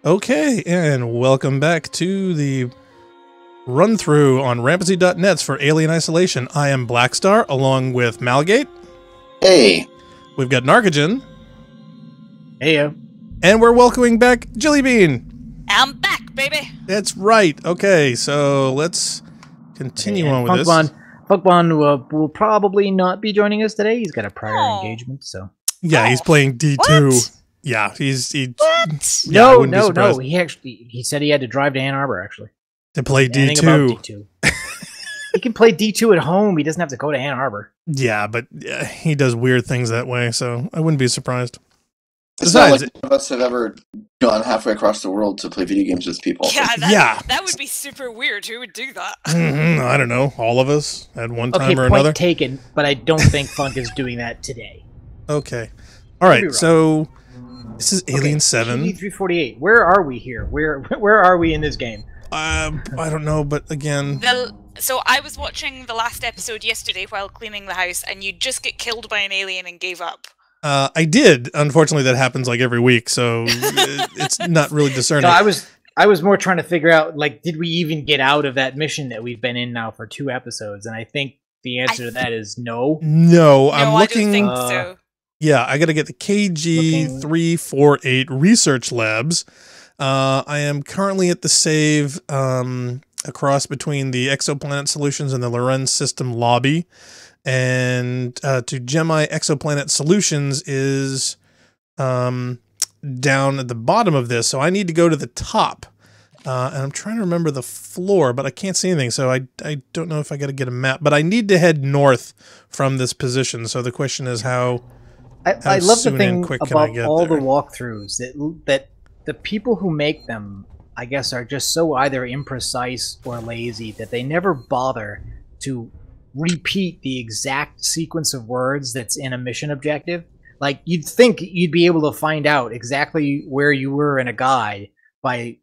Okay, and welcome back to the run-through on Rampancy.net for Alien Isolation. I am Blackstar, along with Malgate. Hey. We've got Narcogen. Heyo. And we're welcoming back Jillybean. I'm back, baby. That's right. Okay, so let's continue on with this. Funkbon will probably not be joining us today. He's got a prior engagement, so. Yeah, he's playing D2. What? Yeah, What? Yeah, No. He said he had to drive to Ann Arbor, actually. to play Anything about D2. D2. He can play D2 at home. He doesn't have to go to Ann Arbor. Yeah, but he does weird things that way, so I wouldn't be surprised. It's not like none of us have ever gone halfway across the world to play video games with people. Yeah, that would be super weird. Who would do that? I don't know. All of us at one time or point another. taken, but I don't think Funk is doing that today. Okay. All right, so this is Alien 7. 348. Where are we here? Where are we in this game? I don't know, but again... So I was watching the last episode yesterday while cleaning the house, and you just get killed by an alien and gave up. I did. Unfortunately, that happens like every week, so it's not really discerning. No, I was more trying to figure out, like, did we even get out of that mission that we've been in now for 2 episodes? And I think the answer to that is no. No, I'm looking... I don't think so. Yeah, I got to get the KG348 research labs. I am currently at the save across between the Exoplanet Solutions and the Lorenz System lobby. And to Gemi Exoplanet Solutions is down at the bottom of this, so I need to go to the top. And I'm trying to remember the floor, but I can't see anything, so I don't know if I got to get a map. But I need to head north from this position, so the question is how I love the thing about all there. the walkthroughs that the people who make them, I guess, are just so either imprecise or lazy that they never bother to repeat the exact sequence of words that's in a mission objective. Like, you'd think you'd be able to find out exactly where you were in a guide by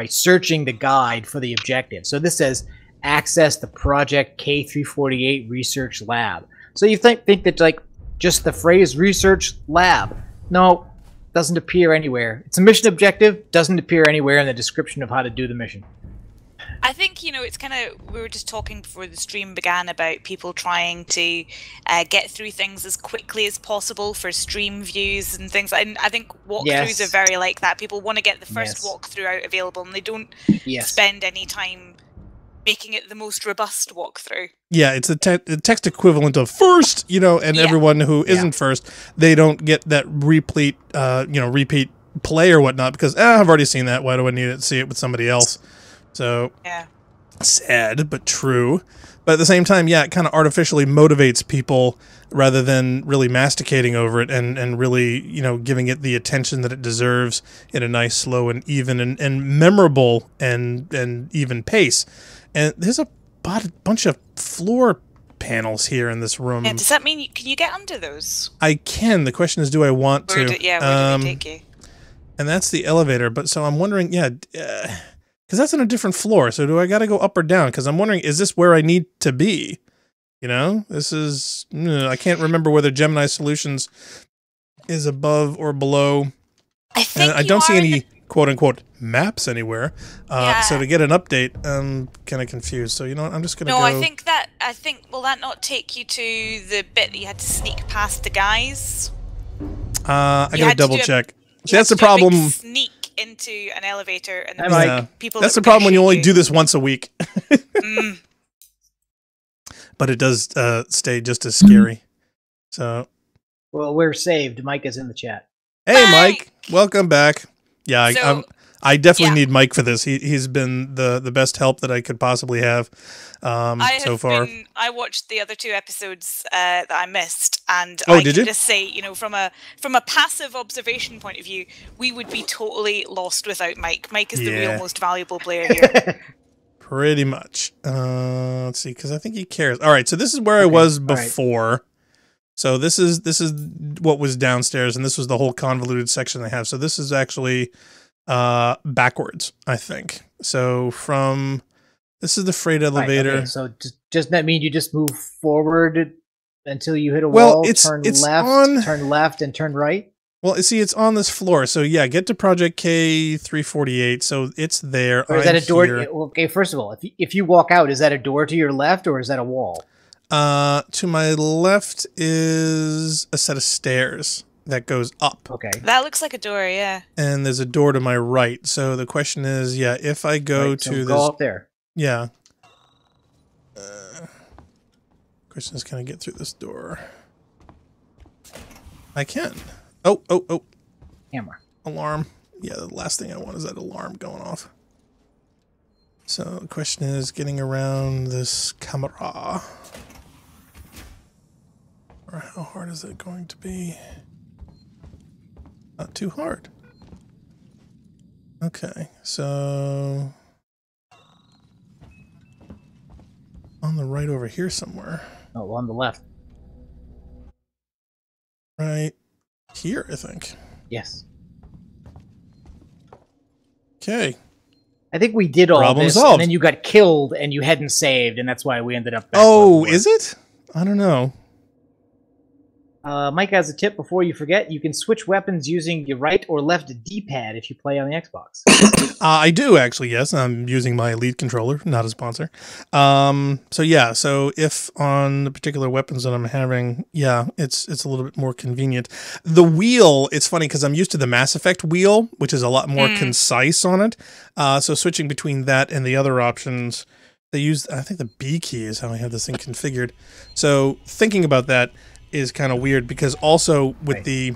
searching the guide for the objective. So this says access the Project K348 research lab. So you think that, like, just the phrase research lab, no, doesn't appear anywhere. It's a mission objective, doesn't appear anywhere in the description of how to do the mission. I think, it's kind of, we were just talking before the stream began about people trying to get through things as quickly as possible for stream views and things. And I think walkthroughs are very like that. People want to get the first walkthrough out available, and they don't spend any time making it the most robust walkthrough. Yeah, it's the text equivalent of first, and everyone who isn't first, they don't get that repeat play or whatnot because, I've already seen that. Why do I need to see it with somebody else? So, sad, but true. But at the same time, it kind of artificially motivates people rather than really masticating over it and really, giving it the attention that it deserves in a nice, slow, and even and memorable and even pace. And there's a bunch of floor panels here in this room. Yeah, does that mean, can you get under those? I can. The question is, do I want to? Where do they take you? And that's the elevator. But so I'm wondering, because that's on a different floor. So do I got to go up or down? Because I'm wondering, is this where I need to be? This is... I can't remember whether Gemini Solutions is above or below. I don't see any quote-unquote maps anywhere. So to get an update, I'm kind of confused. So, you know what? I'm just going to go... No, I think, will that not take you to the bit that you had to sneak past the guys? I got to double check. See, that's the problem. Sneak into an elevator and people. That's the problem when you only do this once a week. But it does stay just as scary. So, well, we're saved. Mike is in the chat. Hey, Mike, welcome back. Yeah, I definitely need Mike for this. He's been the best help that I could possibly have so far. I watched the other 2 episodes that I missed, and just say, from a passive observation point of view, we would be totally lost without Mike. Mike is the real most valuable player here. Pretty much. Let's see, because I think he cares. All right, so this is where I was before. Right. So this is what was downstairs, and this was the whole convoluted section they have. So this is actually backwards, I think. So this is the freight elevator. Right, okay. So doesn't that mean you just move forward until you hit a wall? Turn left, and turn right. Well, see, it's on this floor. So yeah, get to Project K348. So it's there. Or is that a door? Okay, first of all, if you walk out, is that a door to your left or is that a wall? To my left is a set of stairs that goes up. Okay. That looks like a door, yeah. And there's a door to my right. So the question is, yeah, if I go to this... go up there. Yeah. Question is, can I get through this door? I can. Oh. Camera. Alarm. Yeah, the last thing I want is that alarm going off. So the question is getting around this camera. Or how hard is it going to be? Not too hard. Okay, so on the right over here somewhere. Oh, on the left. Right here, I think. Yes. Okay. I think we did all Problem this, solved. and then you got killed, and you hadn't saved, and that's why we ended up back. Oh, is it? I don't know. Mike has a tip before you forget. You can switch weapons using your right or left D-pad if you play on the Xbox. I do, actually, yes. I'm using my Elite controller, not a sponsor. So yeah, so if on the particular weapons that I'm having, yeah, it's a little bit more convenient. The wheel, it's funny because I'm used to the Mass Effect wheel, which is a lot more concise on it. So switching between that and the other options, they use, I think the B key is how I have this thing configured. So thinking about that is kind of weird because also with the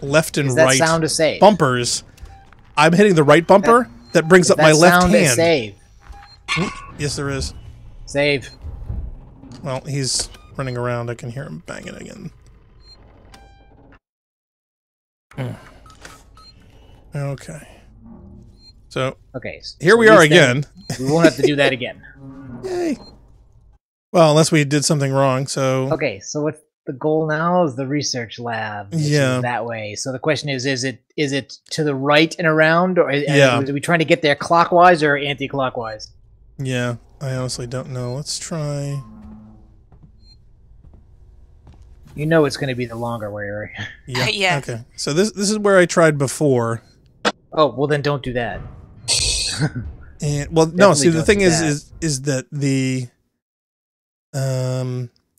left and right sound a save? Bumpers, I'm hitting the right bumper that brings up my left sound hand. Save. Yes, there is. Save. Well, he's running around. I can hear him banging again. Okay. So here we are again. We won't have to do that again. Yay. Well, unless we did something wrong. So okay. So what's the goal now? Is the research lab? Yeah. That way. So the question is it to the right and around, or are we trying to get there clockwise or anti-clockwise? Yeah, I honestly don't know. Let's try. You know it's going to be the longer way, right? Yeah. Yeah. Okay. So this is where I tried before. Oh, well then don't do that. And well, no. See, the thing is that the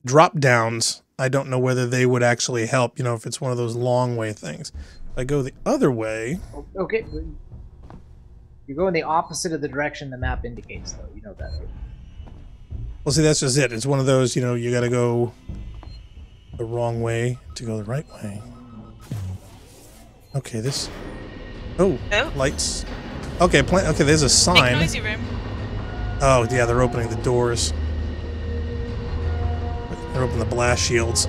drop downs, I don't know whether they would actually help. You know, if it's one of those long way things. If I go the other way. Okay. You're going the opposite of the direction the map indicates, though. You know that, right? Well, see, that's just it. It's one of those. You know, you got to go the wrong way to go the right way. Okay, this. Oh, lights. Okay, okay. There's a sign. Big noisy room. Oh, yeah, they're opening the doors. They're opening the blast shields.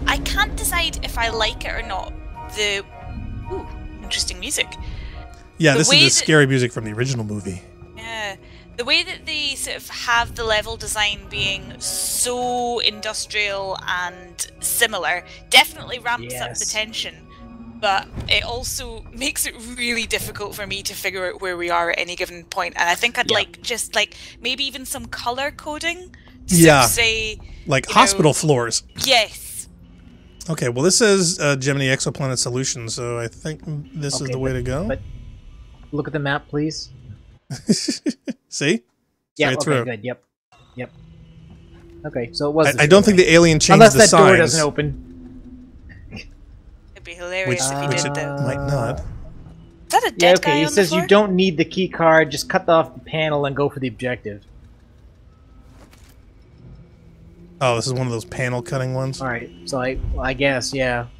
I can't decide if I like it or not. The interesting music. Yeah, this is the scary music from the original movie. Yeah. The way that they sort of have the level design being so industrial and similar definitely ramps up the tension, but it also makes it really difficult for me to figure out where we are at any given point. And I think I'd like just like maybe even some color coding to sort of say like hospital floors. Yes. Okay, well this is Gemini Exoplanet Solutions, so I think this is the way to go. But look at the map, please. See? Yeah, right through. Good. Yep. Okay, so it was. I don't think the alien changed unless the that signs. door doesn't open. It'd be hilarious if he did that. Might not. Is that a dead guy he on says the floor? you don't need the key card. Just cut off the panel and go for the objective. Oh, this is one of those panel cutting ones. All right, so I guess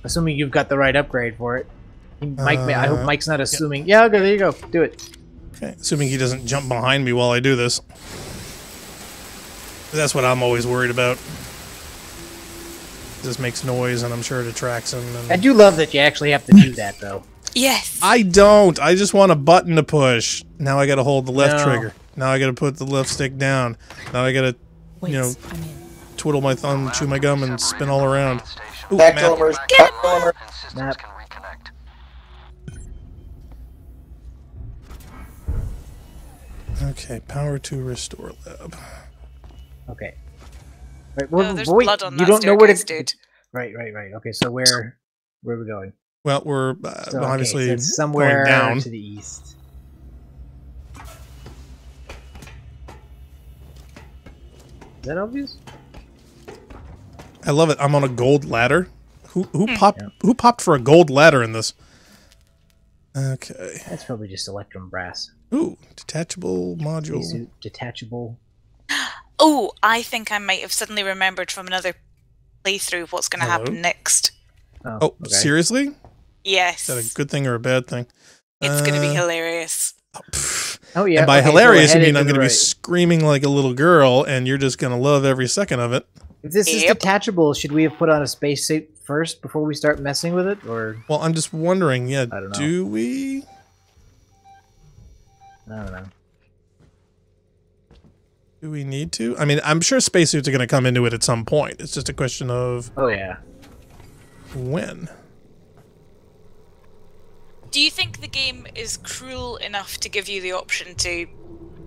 assuming you've got the right upgrade for it. Mike, I hope Mike's not assuming. Yeah, okay, there you go. Do it. Okay, assuming he doesn't jump behind me while I do this. That's what I'm always worried about. This makes noise, and I'm sure it attracts him. And... I do love that you actually have to do that, though. Yes. I don't. I just want a button to push. Now I got to hold the left trigger. Now I got to put the left stick down. Now I got to, you know, twiddle my thumb, chew my gum, and spin all around. Ooh, Back map. to Map. Okay, power to restore lab. Okay. Right, there's blood on that you don't know where to. dude. Right. Okay, so where are we going? Well, we're So, obviously so it's somewhere going down. to the east. Is that obvious? I love it. I'm on a gold ladder. Who popped? Yeah. Who popped for a gold ladder in this? Okay. That's probably just electrum brass. Ooh, detachable module. Spacesuit, detachable. Oh, I think I might have suddenly remembered from another playthrough what's going to happen next. Oh, okay. seriously? Yes. Is that a good thing or a bad thing? It's going to be hilarious. Oh yeah. And by okay, hilarious, so you we're mean I'm headed going to be right. screaming like a little girl, and you're just going to love every second of it. If this is Yep. detachable, should we have put on a spacesuit first before we start messing with it, or Well, I'm just wondering. Yeah, I don't know. do we? I don't know. Do we need to? I mean, I'm sure spacesuits are going to come into it at some point. It's just a question of Oh yeah. when. Do you think the game is cruel enough to give you the option to...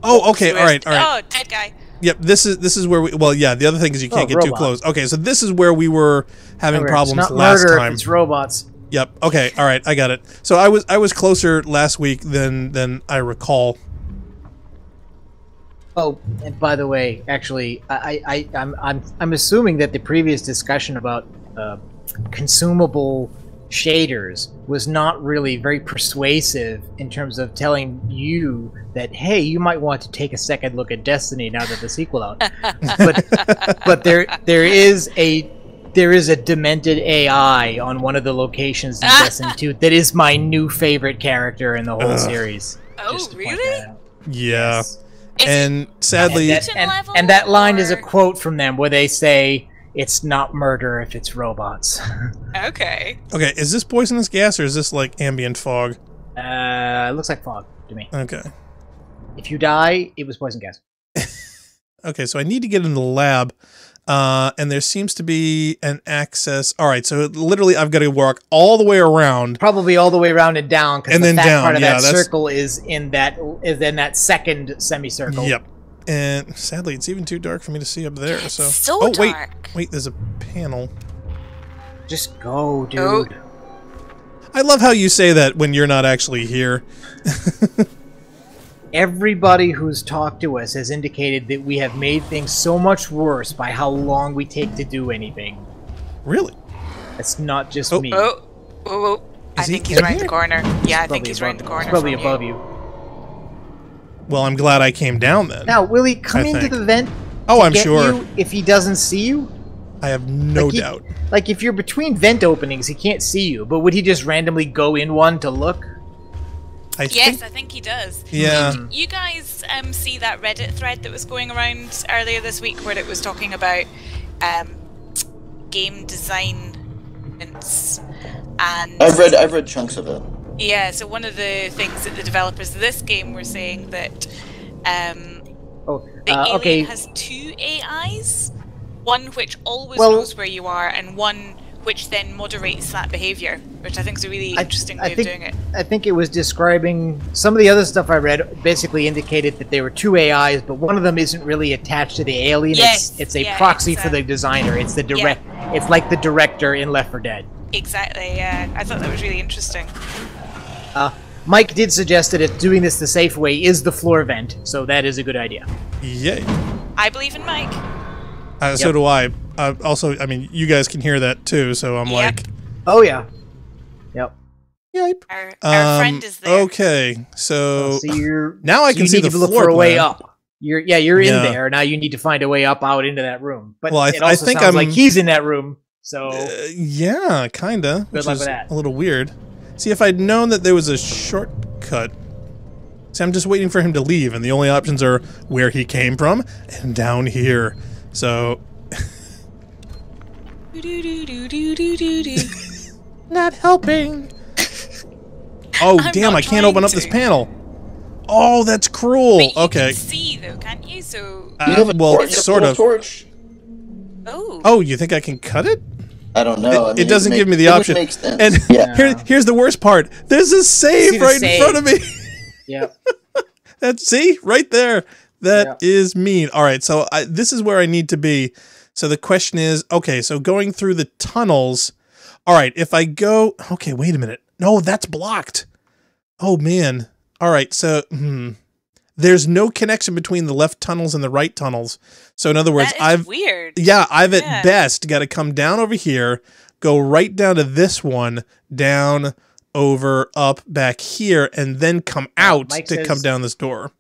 Oh, okay. All right. Oh, dead guy. Yep. This is where we. Well, yeah. The other thing is you can't get too robot. close. Okay, so this is where we were having Remember, problems it's not last murder time. If it's robots. Yep. Okay. All right. I got it. So I was closer last week than I recall. Oh, and by the way, actually, I'm assuming that the previous discussion about consumable shaders was not really very persuasive in terms of telling you that, hey, you might want to take a second look at Destiny now that the sequel out. but there is a demented AI on one of the locations in Destiny 2 that is my new favorite character in the whole series. Oh, Just to point really? that out. Yeah. Yes. Is And sadly, And that line is a or- quote from them where they say, "It's not murder if it's robots." Okay. okay, is this poisonous gas or is this like ambient fog? It looks like fog to me. Okay. If you die, it was poison gas. Okay, so I need to get in the lab, and there seems to be an access. All right, so literally I've got to walk all the way around. Probably all the way around and down, because And the then fat down, part of yeah, that that's- circle is in that second semicircle. Yep. And sadly, it's even too dark for me to see up there. It's So, so oh wait, dark. wait, there's a panel. Just go, dude. Oh. I love how you say that when you're not actually here. Everybody who's talked to us has indicated that we have made things so much worse by how long we take to do anything. Really? It's not just Oh. me. Oh. Oh. I Is he think he's in around here? the corner. Yeah, I think Probably he's above- around the corner. It's probably from above you. Well, I'm glad I came down then. Now, will he come I into think. the vent? Oh, to I'm get sure. you if he doesn't see you? I have no Like he- doubt. Like, if you're between vent openings, he can't see you, but would he just randomly go in one to look? I Yes, think. I think he does. Yeah. Did you guys see that Reddit thread that was going around earlier this week where it was talking about game design and I've read chunks of it. yeah, so one of the things that the developers of this game were saying that Oh, the alien okay. has two AIs, one which always Well- knows where you are and one which then moderates that behavior, which I think is a really interesting way of doing it. I think it was describing some of the other stuff I read. Basically, indicated that there were two AIs, but one of them isn't really attached to the alien. Yes, It's a yeah, proxy it's, for the designer. It's the direct. It's like the director in Left 4 Dead. Exactly, yeah. I thought that was really interesting. Mike did suggest that if doing this the safe way is the floor vent, so that is a good idea. Yay. I believe in Mike. So do I. Also, I mean, you guys can hear that too, so I'm Yep. like, Oh yeah. Yep. yipe. Our friend is there. Okay, so So you're now I so can you see need the to look floor for a way plan. up. You're in Yeah. there now. You need to find a way up out into that room. But Well, I it also think sounds I'm- like he's in that room. So yeah, kinda. Which luck is with that. a little weird. See, if I'd known that there was a shortcut. See, I'm just waiting for him to leave, and the only options are where he came from and down here. So not helping. Oh I'm damn! not I can't open trying up this to. panel. Oh, that's cruel. But you Okay. can see though, can't you? So You have a well, torch, sort a of. torch. oh, Oh, you think I can cut it? I don't know. It doesn't give me the it would option. make sense. And yeah. here's the worst part. There's a save See the right in save. front of me. yeah. See right there. That Yeah. is mean. All right, so this is where I need to be. So the question is, okay, so going through the tunnels. All right, if I go... Okay, wait a minute. No, that's blocked. Oh, man. All right, so... There's no connection between the left tunnels and the right tunnels. So in other words, weird. Yeah, I've at best got to come down over here, go right down to this one, down, over, up, back here, and then come out to come down this door.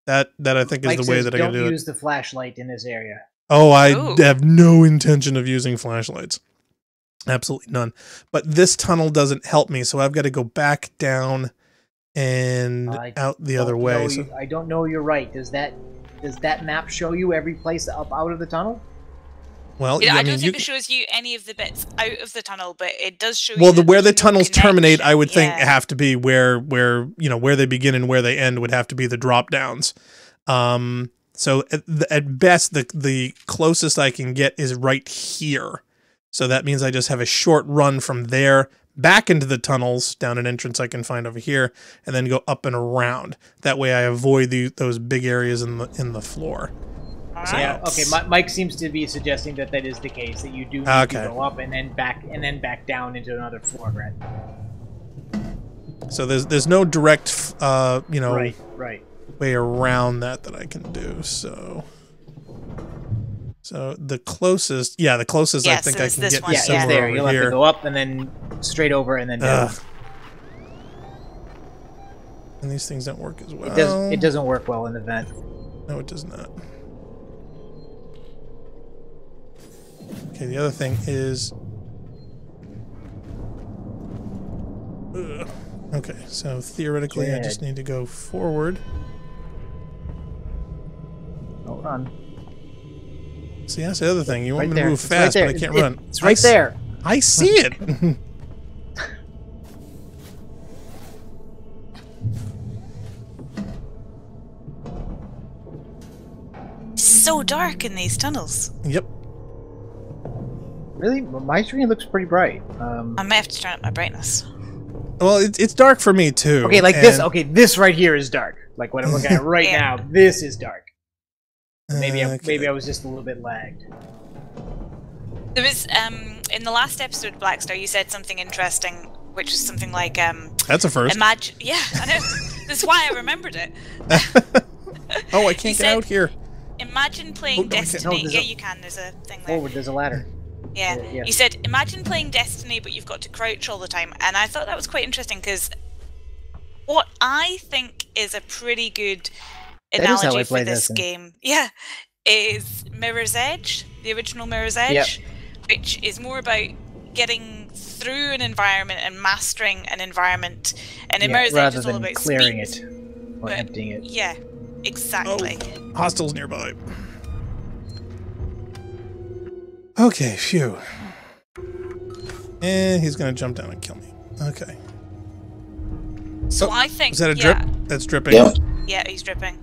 That I think is the way that I gotta do it. Don't use the flashlight in this area. Oh, I have no intention of using flashlights. Absolutely none. But this tunnel doesn't help me, so I've got to go back down and out the other way. I don't know you're right. Does that map show you every place up out of the tunnel? Well, I don't think it shows you any of the bits out of the tunnel, but it does show you. Well, where the tunnels terminate, I would think have to be where where they begin and where they end would have to be the drop downs. So at best, the closest I can get is right here. So that means I just have a short run from there back into the tunnels, down an entrance I can find over here, and then go up and around. That way I avoid those big areas in the floor. So, yeah, okay. Mike seems to be suggesting that is the case, that you do need to go up and then back down into another floor, Brett. So there's no direct right. way around that I can do. So the closest, I think I can get somewhere there. over You'll here. have to go up and then straight over and then down. And these things don't work as well. It doesn't work well in the vent. No, it does not. Okay, the other thing is... Okay, so theoretically I just need to go forward. Hold on. See, that's the other thing. You want me to move fast, but I can't run. It's right there. I see it! So dark in these tunnels. Yep. Really? My screen looks pretty bright. I may have to turn up my brightness. Well, it's dark for me, too. Okay, like this. Okay, this right here is dark. Like what I'm looking at right now, this is dark. Maybe I was just a little bit lagged. There was in the last episode of Black Star, you said something interesting, which was something like that's a first. Imagine, I know. That's why I remembered it. Oh, I can't get out here. Imagine playing Destiny. Yeah, you can. There's a thing there. Forward, there's a ladder. Yeah. You said, imagine playing Destiny, but you've got to crouch all the time. And I thought that was quite interesting, because what I think is a pretty good analogy for this game, is Mirror's Edge, the original Mirror's Edge, which is more about getting through an environment and mastering an environment. And in Mirror's Edge, it's all about clearing speed, it or emptying it. Yeah, exactly. Oh, hostiles nearby. Okay, phew. And he's gonna jump down and kill me. Okay. So I think... Is that a drip? That's dripping? Yeah. Yeah, he's dripping.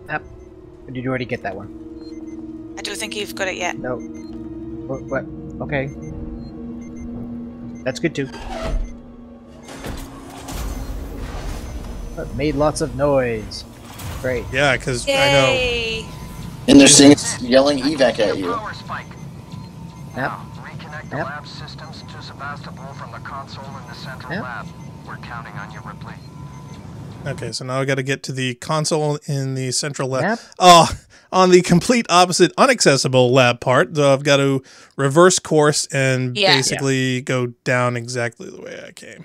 Yep. Or did you already get that one? I don't think you've got it yet. No. What? Okay. That's good too. That made lots of noise. Great. Yeah, because I know. And they're saying it's yelling evac at you. Yep. Reconnect the lab systems to Sebastopol from the console in the central lab. We're counting on you, Ripley. Okay, so now I got to get to the console in the central lab. Oh, on the complete opposite, unaccessible lab part, though I've got to reverse course and basically go down exactly the way I came.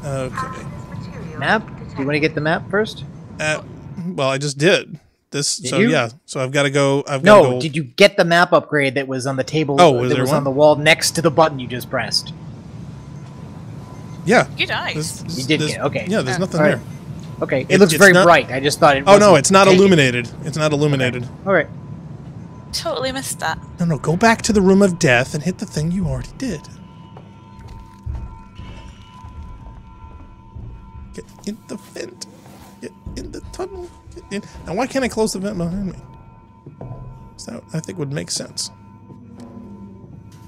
Okay. Map? Do you want to get the map first? Well, I just did. So I've got to go. Did you get the map upgrade that was on the table? That was on the wall next to the button you just pressed? Yeah. You nice. You did get okay. Yeah, there's nothing there. Okay, it looks very bright. I just thought it. Oh no, it's not illuminated. It's not illuminated. Okay. All right. Totally missed that. No, go back to the room of death and hit the thing you already did. Get in the vent. Get in the tunnel. Get in. Now, why can't I close the vent behind me? So I think would make sense.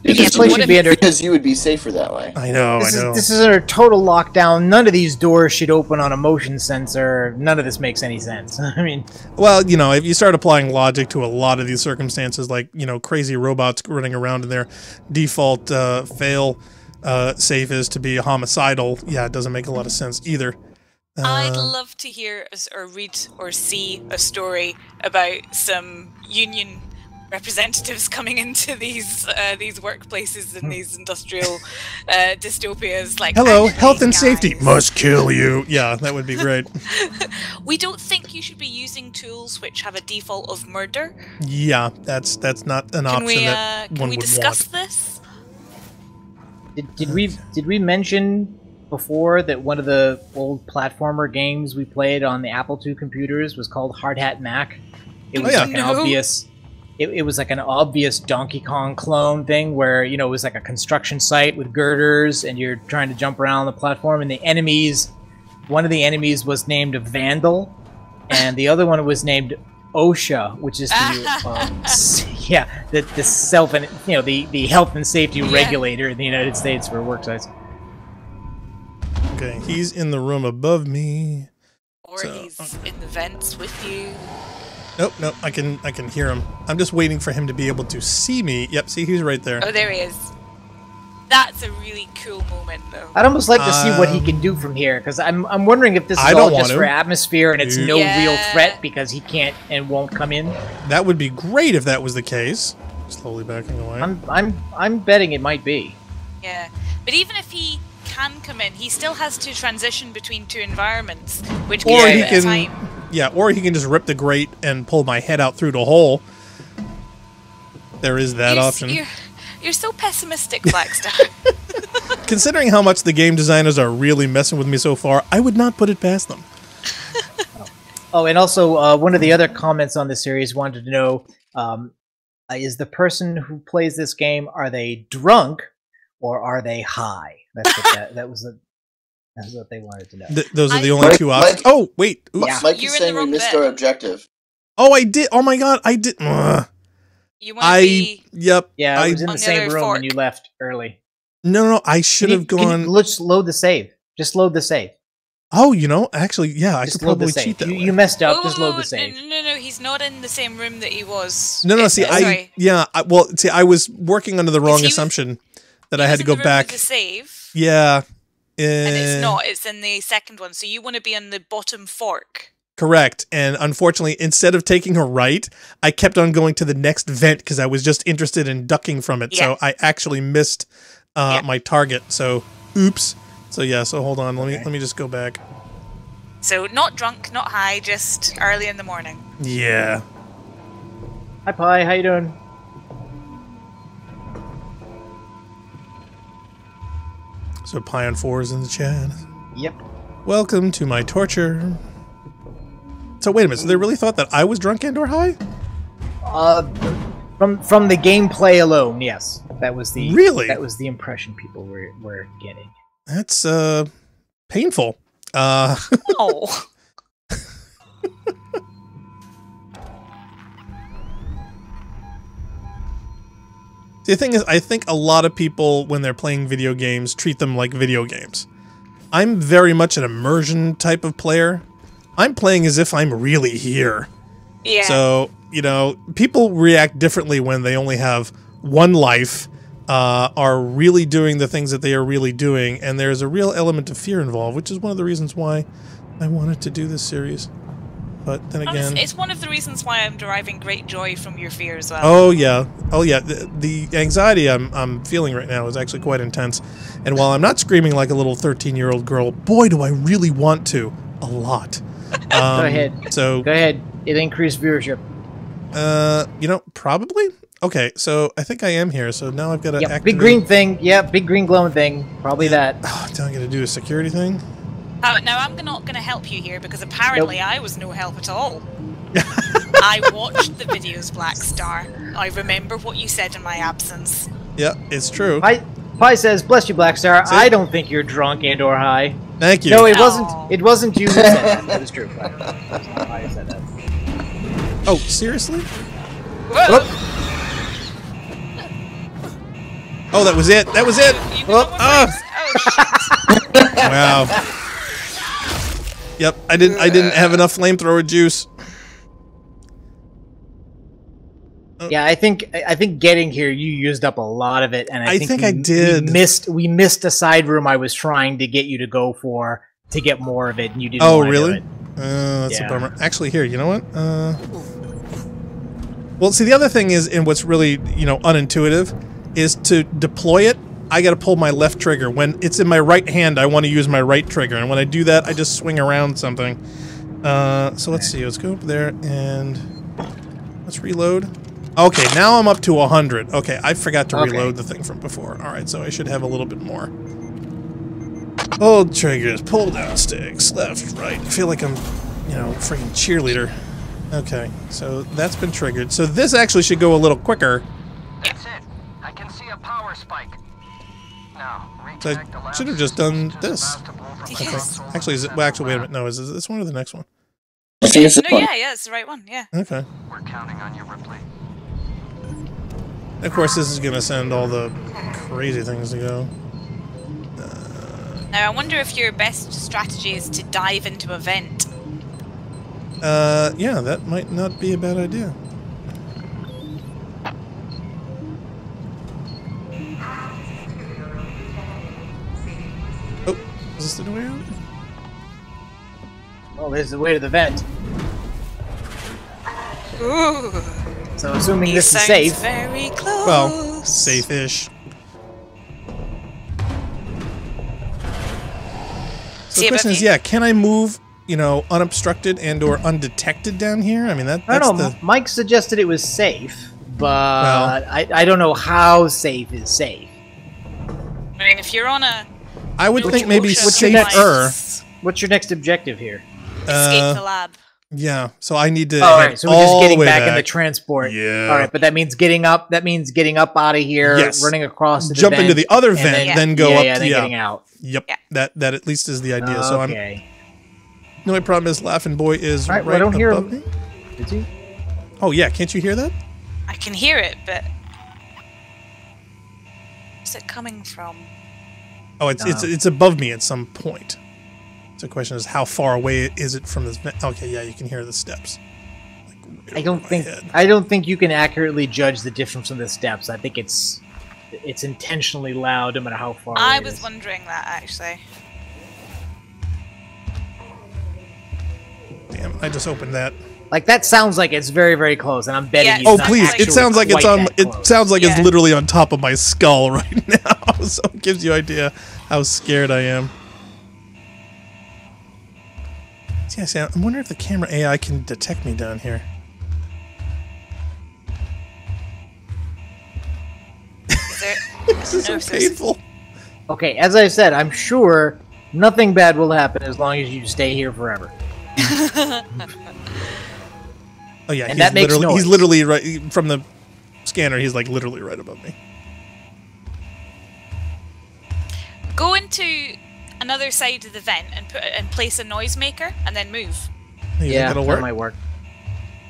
You this place should be under... Because you would be safer that way. I know, This is under total lockdown. None of these doors should open on a motion sensor. None of this makes any sense. I mean... Well, you know, if you start applying logic to a lot of these circumstances, like, you know, crazy robots running around in their default fail safe is to be homicidal, yeah, it doesn't make a lot of sense either. I'd love to hear or read or see a story about some union representatives coming into these workplaces and these industrial dystopias. Like, hello, health and safety must kill you. Yeah, that would be great. We don't think you should be using tools which have a default of murder. Yeah, that's not an option that one would want. Can we discuss this? Did we mention before that one of the old platformer games we played on the Apple II computers was called Hard Hat Mac? It was like an obvious... It was like an obvious Donkey Kong clone thing where, you know, it was like a construction site with girders and you're trying to jump around the platform, and the enemies... One of the enemies was named Vandal, and the other one was named OSHA, which is the the self and, you know, the health and safety regulator in the United States for work sites. Okay, he's in the room above me. Or he's in the vents with you. Nope, I can hear him. I'm just waiting for him to be able to see me. Yep, see, he's right there. Oh, there he is. That's a really cool moment, though. I'd almost like to see what he can do from here, because I'm wondering if this is all just for atmosphere and it's no real threat because he can't and won't come in. That would be great if that was the case. Slowly backing away. I'm betting it might be. Yeah, but even if he can come in, he still has to transition between two environments, which gives him a bit of time. Yeah, or he can just rip the grate and pull my head out through the hole. There is that option. You're so pessimistic, Blackstar. Considering how much the game designers are really messing with me so far, I would not put it past them. Oh, and also, one of the other comments on the series wanted to know, is the person who plays this game, are they drunk or are they high? That's what that's what they wanted to know. Those are the only two options. Oh, wait. Yeah. Mike is saying we missed our objective. Oh, I did. Oh my god, I did. You want to be... Yep. Yeah, I was in the same room when you left early. No, I should have gone... Let's load the save. Just load the save. Oh, you know, actually, yeah, I could probably cheat that way. You messed up, just load the save. No, he's not in the same room that he was. No, see, I was working under the wrong assumption that I had to go back. The save. Yeah. And it's not, it's in the second one, so you want to be on the bottom fork. Correct, and unfortunately, instead of taking a right, I kept on going to the next vent because I was just interested in ducking from it, so I actually missed my target, so oops. So yeah, so hold on, let me just go back. So not drunk, not high, just early in the morning. Yeah. Hi Pi, how you doing? So Pi on 4 is in the chat. Yep. Welcome to my torture. So wait a minute, so they really thought that I was drunk and or high? From the gameplay alone, yes. That was the that was the impression people were getting. That's painful. Oh. The thing is, I think a lot of people, when they're playing video games, treat them like video games. I'm very much an immersion type of player. I'm playing as if I'm really here. Yeah. So, you know, people react differently when they only have one life, are really doing the things that they are really doing, and there's a real element of fear involved, which is one of the reasons why I wanted to do this series. But then again... It's one of the reasons why I'm deriving great joy from your fear as well. Oh, yeah. Oh, yeah. The anxiety I'm feeling right now is actually quite intense. And while I'm not screaming like a little 13-year-old girl, boy, do I really want to. A lot. Go ahead. So go ahead. It'll increase viewership. You know, probably. Okay, so I think I am here. So now I've got to activate... Big green thing. Yeah, big green glowing thing. Probably that. Oh, now I got to do a security thing. Now I'm not going to help you here because apparently I was no help at all. I watched the videos, Blackstar. I remember what you said in my absence. Yeah, it's true. Pi says, "Bless you, Blackstar. I don't think you're drunk and or high." Thank you. No, it wasn't. It wasn't you who said that. That is true. That's not why I said that. Oh, seriously? Whoa. Oh, that was it. That was it. Wow. Yep, I didn't have enough flamethrower juice. Yeah, I think getting here you used up a lot of it, and I think I did. We missed a side room I was trying to get you to go for to get more of it, and you didn't. Oh, want to really? do it. That's a bummer. Actually, here, you know what? Well, see, the other thing is, and what's really unintuitive, is to deploy it. I got to pull my left trigger. When it's in my right hand, I want to use my right trigger, and when I do that, I just swing around something. So let's see. Let's go up there and let's reload. Okay, now I'm up to 100. Okay, I forgot to reload the thing from before. All right, so I should have a little bit more. Hold triggers, pull down sticks, left, right. I feel like I'm, freaking cheerleader. Okay, so that's been triggered. So this actually should go a little quicker. That's it. I can see a power spike. Now, So I should have just done this. Okay. Actually, wait a minute. No, is it this one or the next one? I think it's this one. Yeah, it's the right one. Yeah. Okay. We're counting on you, Ripley. Of course, this is going to send all the crazy things to go. Now, I wonder if your best strategy is to dive into a vent. Yeah, that might not be a bad idea. Oh, is this the way out? Well, there's the way to the vent. Ooh. So assuming this is Sounds safe. Very close. Well, safe-ish. So the question is, yeah, can I move, unobstructed and/or undetected down here? I mean, that's I don't know. Mike suggested it was safe, but I don't know how safe is safe. I mean, if you're on a... I would think maybe safer. What's your next objective here? Escape the lab. Yeah, so I need to. All right, so we're just getting back in the transport. Yeah. All right, but that means getting up. That means getting up out of here, running across, jump into the other vent, then go up. Yeah, then getting out. Yep, that at least is the idea. So I'm. The only problem is Laughing Boy is right I don't hear above him. me. Is he? Oh yeah, can't you hear that? I can hear it, but where's it coming from? Oh, it's above me at some point. So the question is, how far away is it from this vent? Okay, yeah, you can hear the steps. Like, I don't think you can accurately judge the difference in the steps. I think it's intentionally loud, no matter how far. I was wondering that actually. Damn, I just opened that. Like that sounds like it's very, very close, and I'm betting. Yeah, It's not please! It sounds like it's on. It sounds like it's literally on top of my skull right now. So it gives you an idea how scared I am. See, I'm wondering if the camera AI can detect me down here. This is so painful. Okay, as I said, I'm sure nothing bad will happen as long as you stay here forever. Oh yeah, and that makes noise. He's literally right from the scanner. He's like literally right above me. Go into another side of the vent and place a noisemaker, and then move. Yeah, that might work.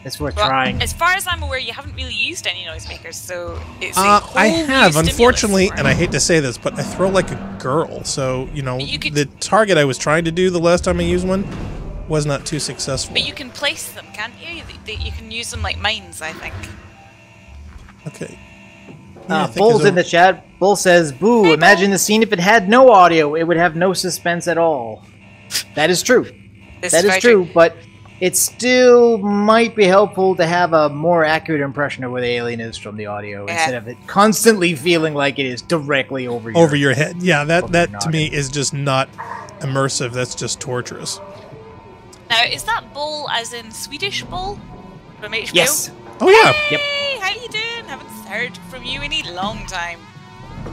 It's worth trying. As far as I'm aware, you haven't really used any noisemakers, so it's I have, unfortunately, and I hate to say this, but I throw like a girl, so the target I was trying to do the last time I used one was not too successful. But you can place them, can't you? You can use them like mines, I think. Okay. Bull's in the chat. Bull says, "Boo! Hey, imagine the scene if it had no audio. It would have no suspense at all." That is true. That is true, but it still might be helpful to have a more accurate impression of where the alien is from the audio instead of it constantly feeling like it is directly over your head. Yeah, that to me is just not immersive. That's just torturous. Now, is that Bull as in Swedish Bull from HBO? Yes. Oh yeah. Hey, how you doing? Haven't heard from you in a long time.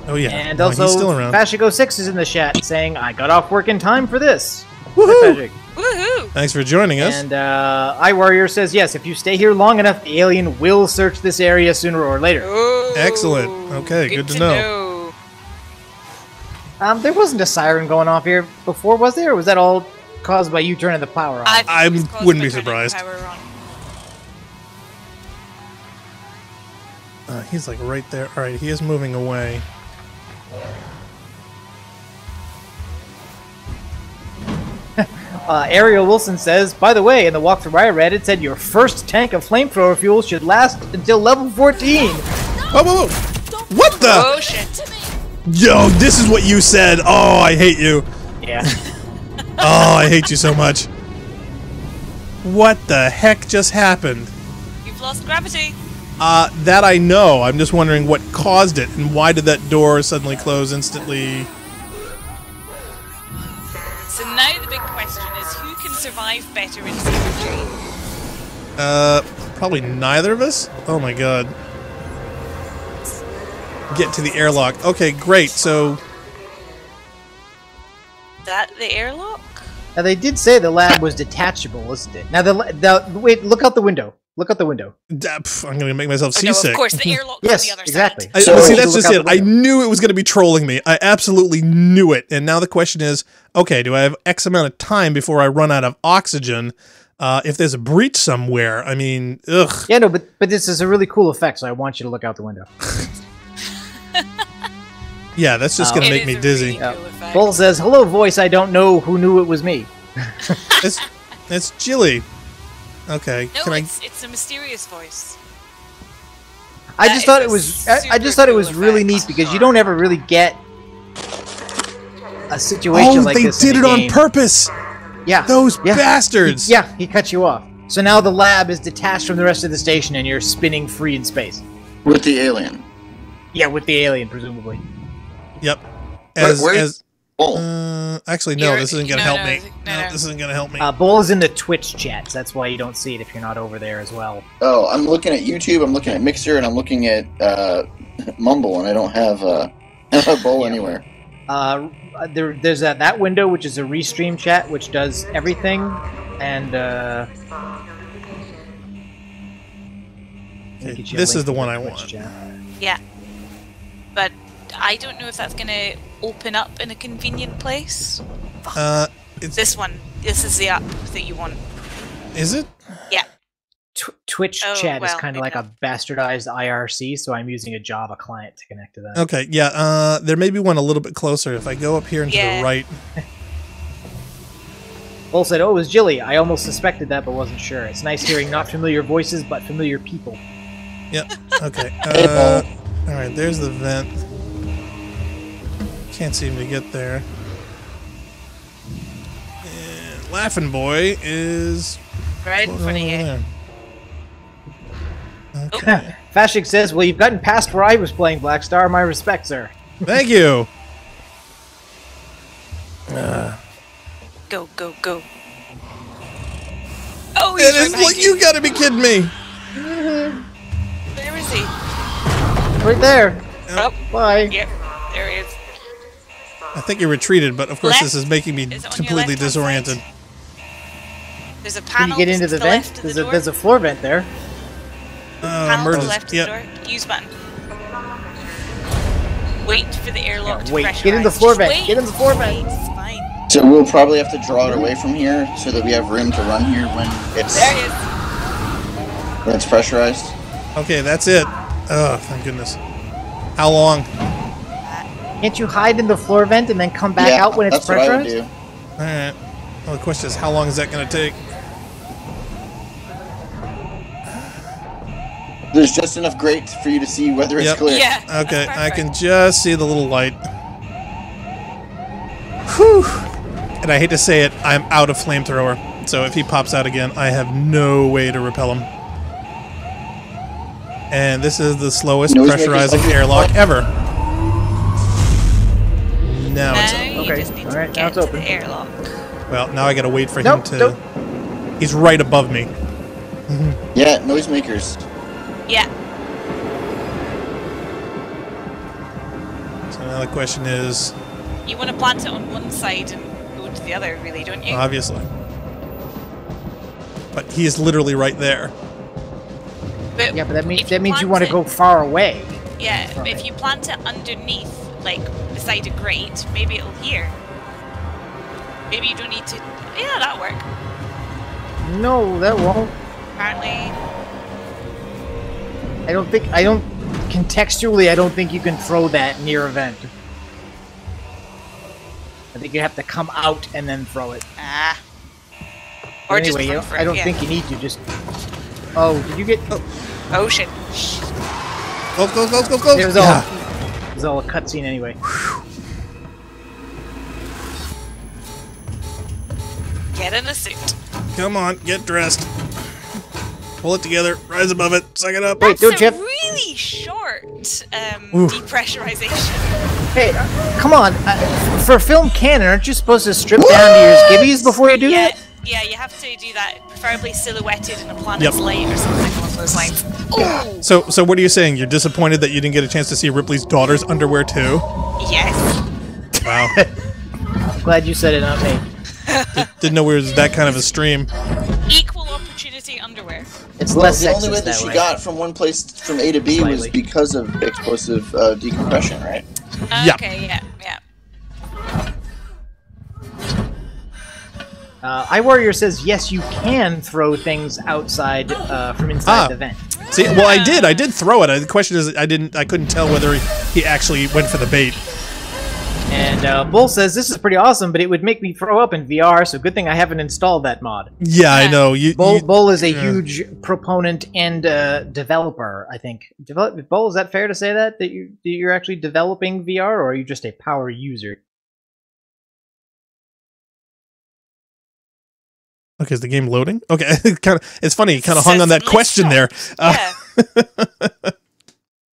Oh yeah. And also, Fashigo6 is in the chat saying, "I got off work in time for this." Woohoo! Woohoo! Thanks for joining us. And iWarrior says, "Yes, if you stay here long enough, the alien will search this area sooner or later." Ooh, excellent. Okay, good to know. There wasn't a siren going off here before, was there? Or was that all caused by you turning the power on? I wouldn't be surprised. on. He's like right there. All right, he is moving away. Ariel Wilson says, by the way, in the walkthrough I read, it said your first tank of flamethrower fuel should last until level 14. Whoa, whoa, whoa! What the? Oh shit! Yo, this is what you said. Oh, I hate you. Yeah. Oh, I hate you so much. What the heck just happened? You've lost gravity. That I know. I'm just wondering what caused it, and why did that door suddenly close instantly? So now the big question is, who can survive better in symmetry? Probably neither of us? Oh my god. Get to the airlock. Okay, great, so... That the airlock? Now they did say the lab was detachable, isn't it? Now wait, look out the window. Look out the window. I'm gonna make myself Oh, no, seasick. of course, the airlock Yes, on the other exactly. side. See, that's just it. I knew it was gonna be trolling me. I absolutely knew it. And now the question is, okay, do I have X amount of time before I run out of oxygen? If there's a breach somewhere, I mean, ugh. Yeah, no, but this is a really cool effect, so I want you to look out the window. Yeah, that's just gonna make me dizzy. Really cool effect. Bull says, hello, voice, I don't know who knew it was me. It's Jilly. Okay, No, can it's a mysterious voice. I That just thought is it a was. I super just thought it was cool really effect. neat because you don't ever really get a situation like they this. did in it a on game. purpose. Yeah, Those yeah. bastards. He cut you off. So now the lab is detached from the rest of the station, and you're spinning free in space. With the alien. Yeah, with the alien, presumably. Yep. Actually, no. This isn't gonna help me. No, this isn't gonna help me. Bull is in the Twitch chats. That's why you don't see it if you're not over there as well. Oh, I'm looking at YouTube, I'm looking at Mixer, and I'm looking at Mumble, and I don't have a Bull anywhere. There's that window, which is a restream chat, which does everything, and Okay, this is the one I want. Yeah. But I don't know if that's going to open up in a convenient place. It's, This one. This is the app that you want. is it? Yeah. Twitch Oh, chat is well, kind of like maybe a bastardized IRC, so I'm using a Java client to connect to that. Okay, yeah. There may be one a little bit closer. If I go up here and to Yeah. the right. Bull said, "Oh, it was Jilly. I almost suspected that, but wasn't sure. It's nice hearing not familiar voices, but familiar people." Yep. Okay. All right. There's the vent. Can't seem to get there. And Laughing Boy is Right in front of you. there. Okay. Fashik says, "Well, you've gotten past where I was playing Black Star. My respects, sir." Thank you. Go, go, go. Oh, It he's right is behind like you gotta be kidding me. Where is he? Right there. Oh, Bye. yep. There he is. I think he retreated, but of course Left? this is making me Is it on your completely left-hand disoriented. side? There's a Can panel you get into to the left vent? of the door. There's a floor vent there. Panel to the Emergency. left of Yep. the door. Use button. Wait for the airlock to wait. pressurize. Get in the floor Just vent. wait. Get in the floor vent. Wait, it's fine. So we'll probably have to draw it away from here so that we have room to run here when There he is. it's pressurized. Okay, that's it. Oh, thank goodness. How long? Can't you hide in the floor vent and then come back Yeah, out when it's that's what I would pressurized? do. All right. Well, the question is, how long is that going to take? There's just enough grate for you to see whether it's Yep. clear. Yeah. Okay, that's I can perfect. just see the little light. Whew. And I hate to say it, I'm out of flamethrower. So if he pops out again, I have no way to repel him. And this is the slowest Noisemakers pressurizing like airlock this. ever. Now it's Now up. you Okay, just need to alright, now get it's to open. the airlock. Well, now I gotta wait for him Nope, to... nope. He's right above me. Yeah, noisemakers. Yeah. So now the question is, You want to plant it on one side and go to the other, really, don't you? obviously. But he is literally right there. But Yeah, but that means if you plant want to it- go far away. Yeah, from if it. you plant it underneath, like beside a grate, maybe it'll hear. Maybe you don't need to. Yeah, that'll work. No, that won't. Apparently, Contextually, I don't think you can throw that near a vent. think you have to come out and then throw it. Ah. Or Anyway, just I don't think you need to. Just. Oh, did you get? Oh shit! Go! It was all a cutscene anyway. Get in a suit. Come on, get dressed. Pull it together. Rise above it. Suck it up. Wait, That's don't a you? really short depressurization. Hey, come on! For film canon, aren't you supposed to strip down to your skivvies before you do that? Yeah, you have to do that, preferably silhouetted in a planet's light or something along those lines. Oh! So what are you saying? You're disappointed that you didn't get a chance to see Ripley's daughter's underwear too? Yes. Wow. Glad you said it, not me. Didn't know we was that kind of a stream. Equal opportunity underwear. It's Well, less the only sexist way that she way. got from one place from A to B was Slightly. because of explosive decompression, right? Yeah. Okay, yeah. iWarrior says yes, you can throw things outside from inside the vent. See, well, I did throw it. The question is, I couldn't tell whether he actually went for the bait. And Bull says this is pretty awesome, but it would make me throw up in VR. So good thing I haven't installed that mod. Yeah, I know. Bull is a huge proponent and developer. I think. Bull, is that fair to say that you're actually developing VR, or are you just a power user? Okay, is the game loading? Okay, it's funny. Kind of hung on that question there. Yeah.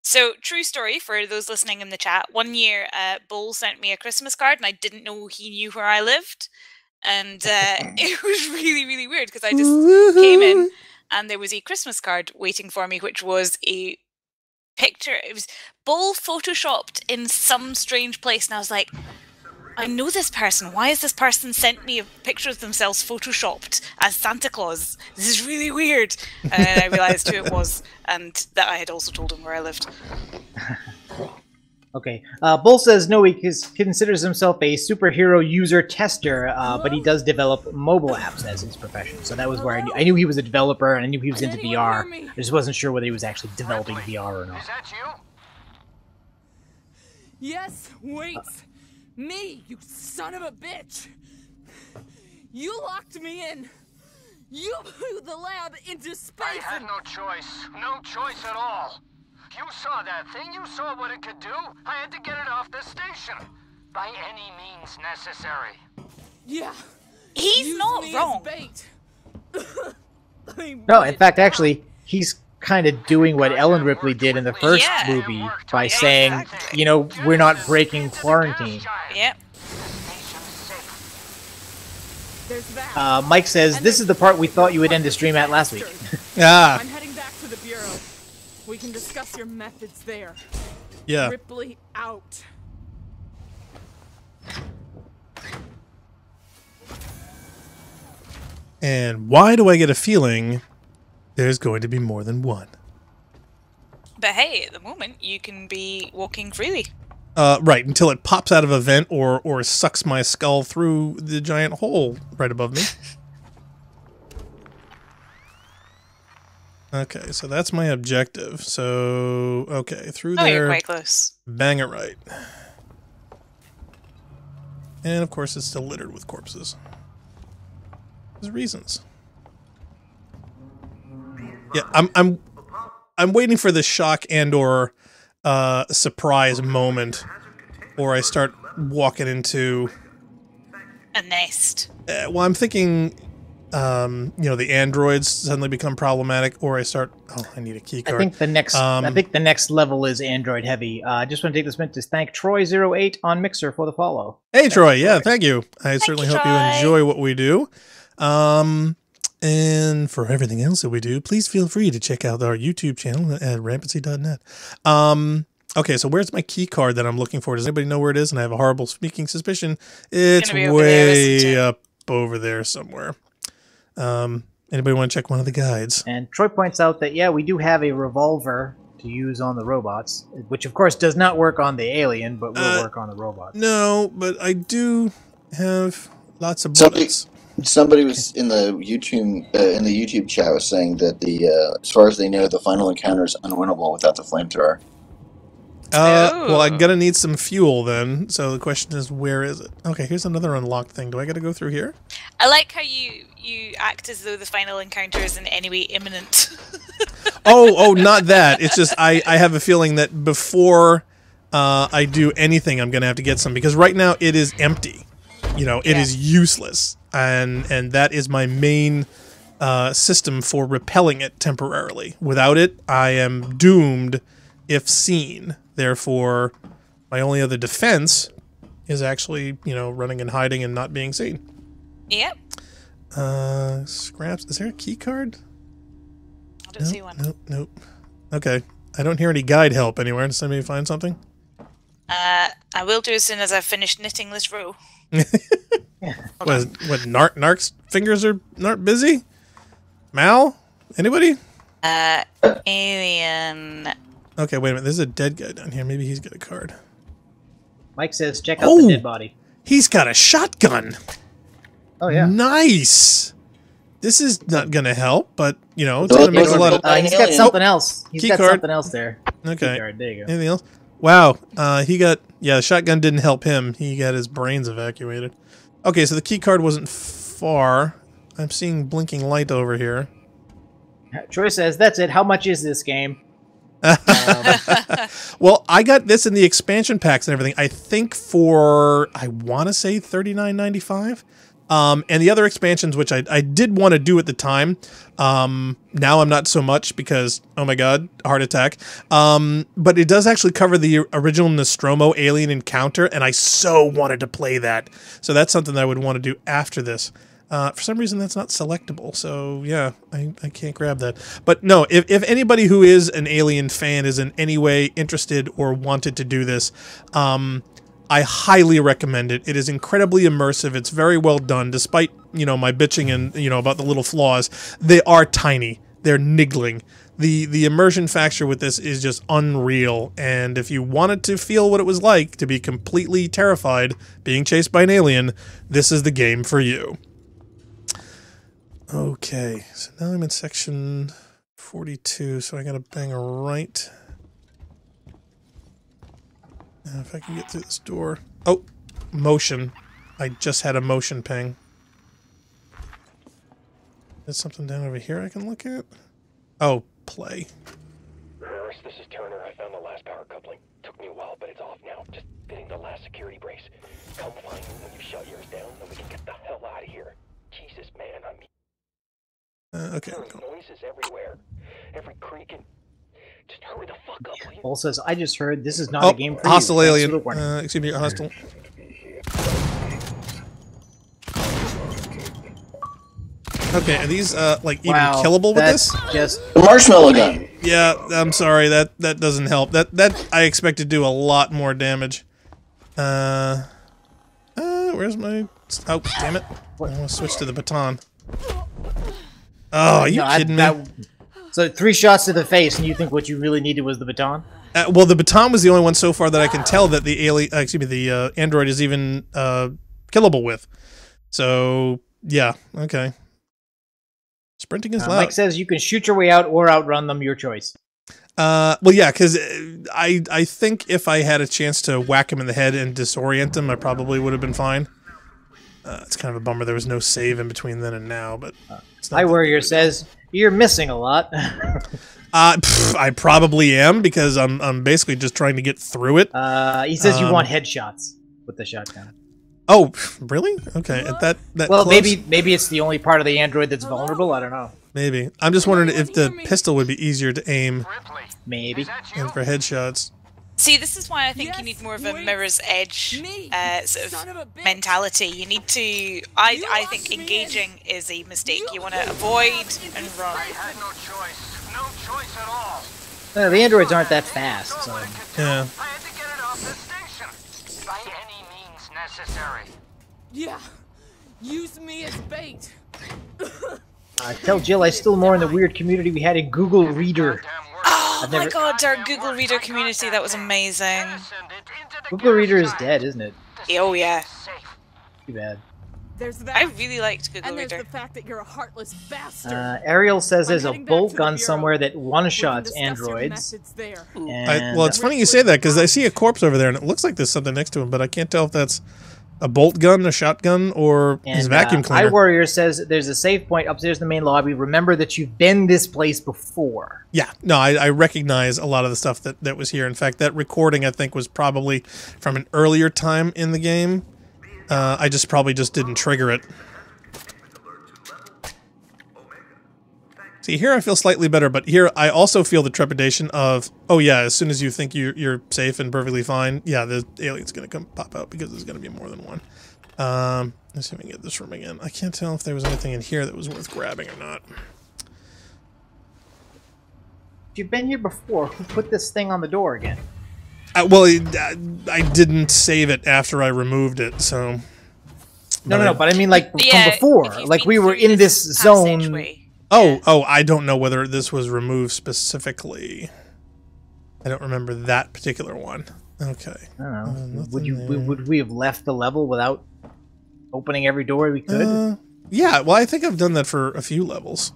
So, true story for those listening in the chat. One year, Bull sent me a Christmas card, and I didn't know he knew where I lived. And it was really, really weird, because I just came in, and there was a Christmas card waiting for me, which was a picture. It was Bull photoshopped in some strange place, and I was like, I know this person. Why has this person sent me a picture of themselves photoshopped as Santa Claus? This is really weird. And I realized who it was, and that I had also told him where I lived. Okay. Bull says no, he considers himself a superhero user tester, but he does develop mobile apps as his profession. So that was where I knew he was a developer, and I knew he was into VR. I just wasn't sure whether he was actually developing VR or not. Is that you? Yes, wait! Me, you son of a bitch! You locked me in! You blew the lab into space! I had no choice. No choice at all. You saw that thing. You saw what it could do. I had to get it off the station. By any means necessary. Yeah. He's Use not me wrong. as bait. No, in fact, actually, he's kind of doing what Ellen Ripley did in the first movie by saying, exactly. you know, we're not breaking quarantine. Yep. There's that. Mike says, this is the part we thought you would end the stream at last week. Ah, I'm heading back to the bureau. We can discuss your methods there. yeah. Ripley out. And why do I get a feeling there's going to be more than one? But hey, at the moment, you can be walking freely. Right, until it pops out of a vent or sucks my skull through the giant hole right above me. Okay, so that's my objective. So, okay, through Oh, there. you're quite close. Bang it right. And of course, it's still littered with corpses. There's reasons. Yeah, I'm waiting for the shock and/or surprise moment, or I start walking into A nest. well, I'm thinking, you know, the androids suddenly become problematic, or I start. Oh, I need a key card. I think the next level is Android heavy. I just want to take this minute to thank Troy08 on Mixer for the follow. Hey, Troy. Yeah, thank you. I certainly hope you Troy. enjoy what we do. And for everything else that we do, please feel free to check out our YouTube channel at rampancy.net. Okay, so where's my key card that I'm looking for? Does anybody know where it is? And I have a horrible sneaking suspicion. It's gonna be over there, isn't way it? up over there somewhere. Anybody want to check one of the guides? And Troy points out that, yeah, we do have a revolver to use on the robots, which of course does not work on the alien, but will work on the robots. No, but I do have lots of bullets. Somebody was in the YouTube chat was saying that the as far as they know, the final encounter is unwinnable without the flamethrower. Well, I'm gonna need some fuel then. So the question is, where is it? Okay, here's another unlocked thing. Do I gotta go through here? I like how you act as though the final encounter is in any way imminent. Oh, not that. It's just I have a feeling that before I do anything, I'm gonna have to get some, because right now it is empty. You know, it is useless, and that is my main system for repelling it temporarily. Without it, I am doomed if seen. Therefore, my only other defense is actually, you know, running and hiding and not being seen. Yep. Scraps. Is there a key card? I don't see one. Nope. Okay. I don't hear any guide help anywhere. Does somebody find something? I will do as soon as I've finished knitting this row. What Narc's fingers are not busy? Mal? Anybody? Alien. Okay, wait a minute. There's a dead guy down here. Maybe he's got a card. Mike says, check out the dead body. He's got a shotgun. Oh, yeah. Nice. This is not going to help, but, you know, it's going to make a lot of... he's got something else. He's got card. something else there. Okay. Key card. There you go. Anything else? Wow. He got... Yeah, the shotgun didn't help him. He got his brains evacuated. Okay, so the key card wasn't far. I'm seeing blinking light over here. Troy says, that's it. How much is this game? Well, I got this in the expansion packs and everything. I think for, I want to say $39.95. And the other expansions, which I did want to do at the time, now I'm not so much because, oh my god, heart attack. But it does actually cover the original Nostromo alien encounter, and I so wanted to play that. So that's something that I would want to do after this. For some reason, that's not selectable, so yeah, I can't grab that. But no, if anybody who is an Alien fan is in any way interested or wanted to do this, I highly recommend it. It is incredibly immersive. It's very well done, despite, you know, my bitching and, you know, about the little flaws. They are tiny. They're niggling. The immersion factor with this is just unreal, and if you wanted to feel what it was like to be completely terrified being chased by an alien, this is the game for you. Okay, so now I'm in section 42, so I gotta bang a right. And if I can get through this door... Oh! Motion. I just had a motion ping. There's something down over here I can look at? Oh, play. Reverse, this is Turner. I found the last power coupling. Took me a while, but it's off now. Just fitting the last security brace. Come find me when you shut yours down, and we can get the hell out of here. Jesus, man, I'm... Okay. Noises everywhere. Every creak and... Just hurry the fuck up, will you? Paul says, I just heard this is not a game for hostile you. alien. Excuse me, hostile. Okay, are these, like, even killable with this? Just... Marshmallow gun. Yeah, I'm sorry, that doesn't help. That I expect to do a lot more damage. Where's my... Oh, damn it. I'm gonna switch to the baton. Oh, are you kidding me? So 3 shots to the face, and you think what you really needed was the baton? Well, the baton was the only one so far that I can tell that the alien, the android is even killable with. So yeah, okay. Sprinting is loud. Mike says you can shoot your way out or outrun them. Your choice. Well, yeah, because I think if I had a chance to whack him in the head and disorient him, I probably would have been fine. It's kind of a bummer there was no save in between then and now, but... Hi Warrior says, you're missing a lot. I probably am, because I'm basically just trying to get through it. He says you want headshots with the shotgun. Oh, really? Okay, that well, close? maybe it's the only part of the android that's vulnerable, I don't know. Maybe. I'm just wondering if the pistol would be easier to aim. Maybe. And for headshots. See, this is why I think you need more of a mirror's edge sort of mentality. You need to... I think engaging is a mistake. You want to avoid and run. I had no choice. No choice at all. The androids aren't that fast, so... Yeah. I had to get it off the station. By any means necessary. Yeah. Use me as bait. Tell Jill I still more in the weird community we had in Google Reader. Oh my god, our Google Reader community, that was amazing. Google Reader is dead, isn't it? Oh yeah. Too bad. There's that. I really liked Google and there's Reader. the fact that you're a heartless bastard. Ariel says there's a heading back bolt to the gun Bureau. somewhere that We can one-shots discuss your androids. methods there. And Well, it's funny you say that because I see a corpse over there and it looks like there's something next to him, but I can't tell if that's a bolt gun, a shotgun, or his vacuum cleaner. iWarrior says there's a save point upstairs in the main lobby. Remember that you've been this place before. Yeah, no, I recognize a lot of the stuff that was here. In fact, that recording, I think, was probably from an earlier time in the game. I probably just didn't trigger it. See, here I feel slightly better, but here I also feel the trepidation of, oh yeah, as soon as you think you're safe and perfectly fine, yeah, the alien's going to come pop out because there's going to be more than one. Let's see if we can get this room again. I can't tell if there was anything in here that was worth grabbing or not. If you've been here before, who put this thing on the door again? Well, I didn't save it after I removed it, so... No, but I mean like from Yeah, before. if you've Like been we were through in this zone. passageway. Oh, I don't know whether this was removed specifically. I don't remember that particular one. Okay. I don't know. Nothing Would we have left the level without opening every door we could? Yeah, well, I think I've done that for a few levels.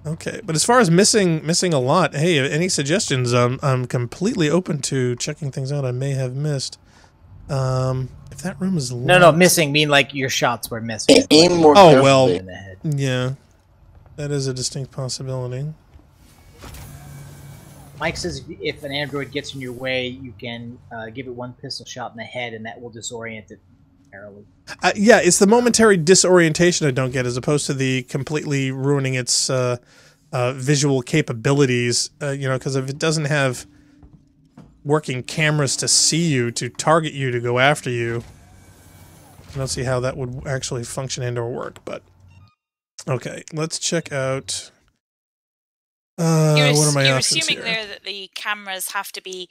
Okay, but as far as missing a lot, hey, any suggestions? I'm completely open to checking things out I may have missed. If that room is locked... No, missing mean like your shots were missing. Aim more Oh, well, carefully. In the head. yeah. That is a distinct possibility. Mike says if an android gets in your way, you can give it one pistol shot in the head, and that will disorient it temporarily. Yeah, it's the momentary disorientation I don't get, as opposed to the completely ruining its visual capabilities. You know, because if it doesn't have working cameras to see you, to target you, to go after you, I don't see how that would actually function and or work. But okay, let's check out. What are my You're options assuming here? there that the cameras have to be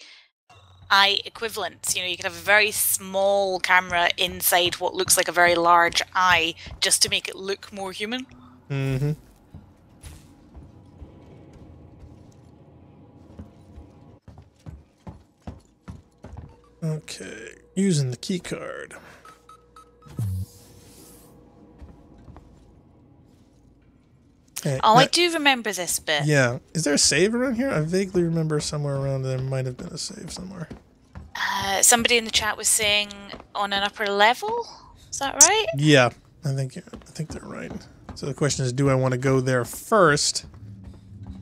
eye equivalents. You know, you could have a very small camera inside what looks like a very large eye just to make it look more human. Mm-hmm. Okay, using the key card. Okay, Oh, now- I do remember this bit. Yeah. Is there a save around here? I vaguely remember somewhere around there might have been a save somewhere. Somebody in the chat was saying on an upper level. Is that right? Yeah, I think they're right. So the question is, do I want to go there first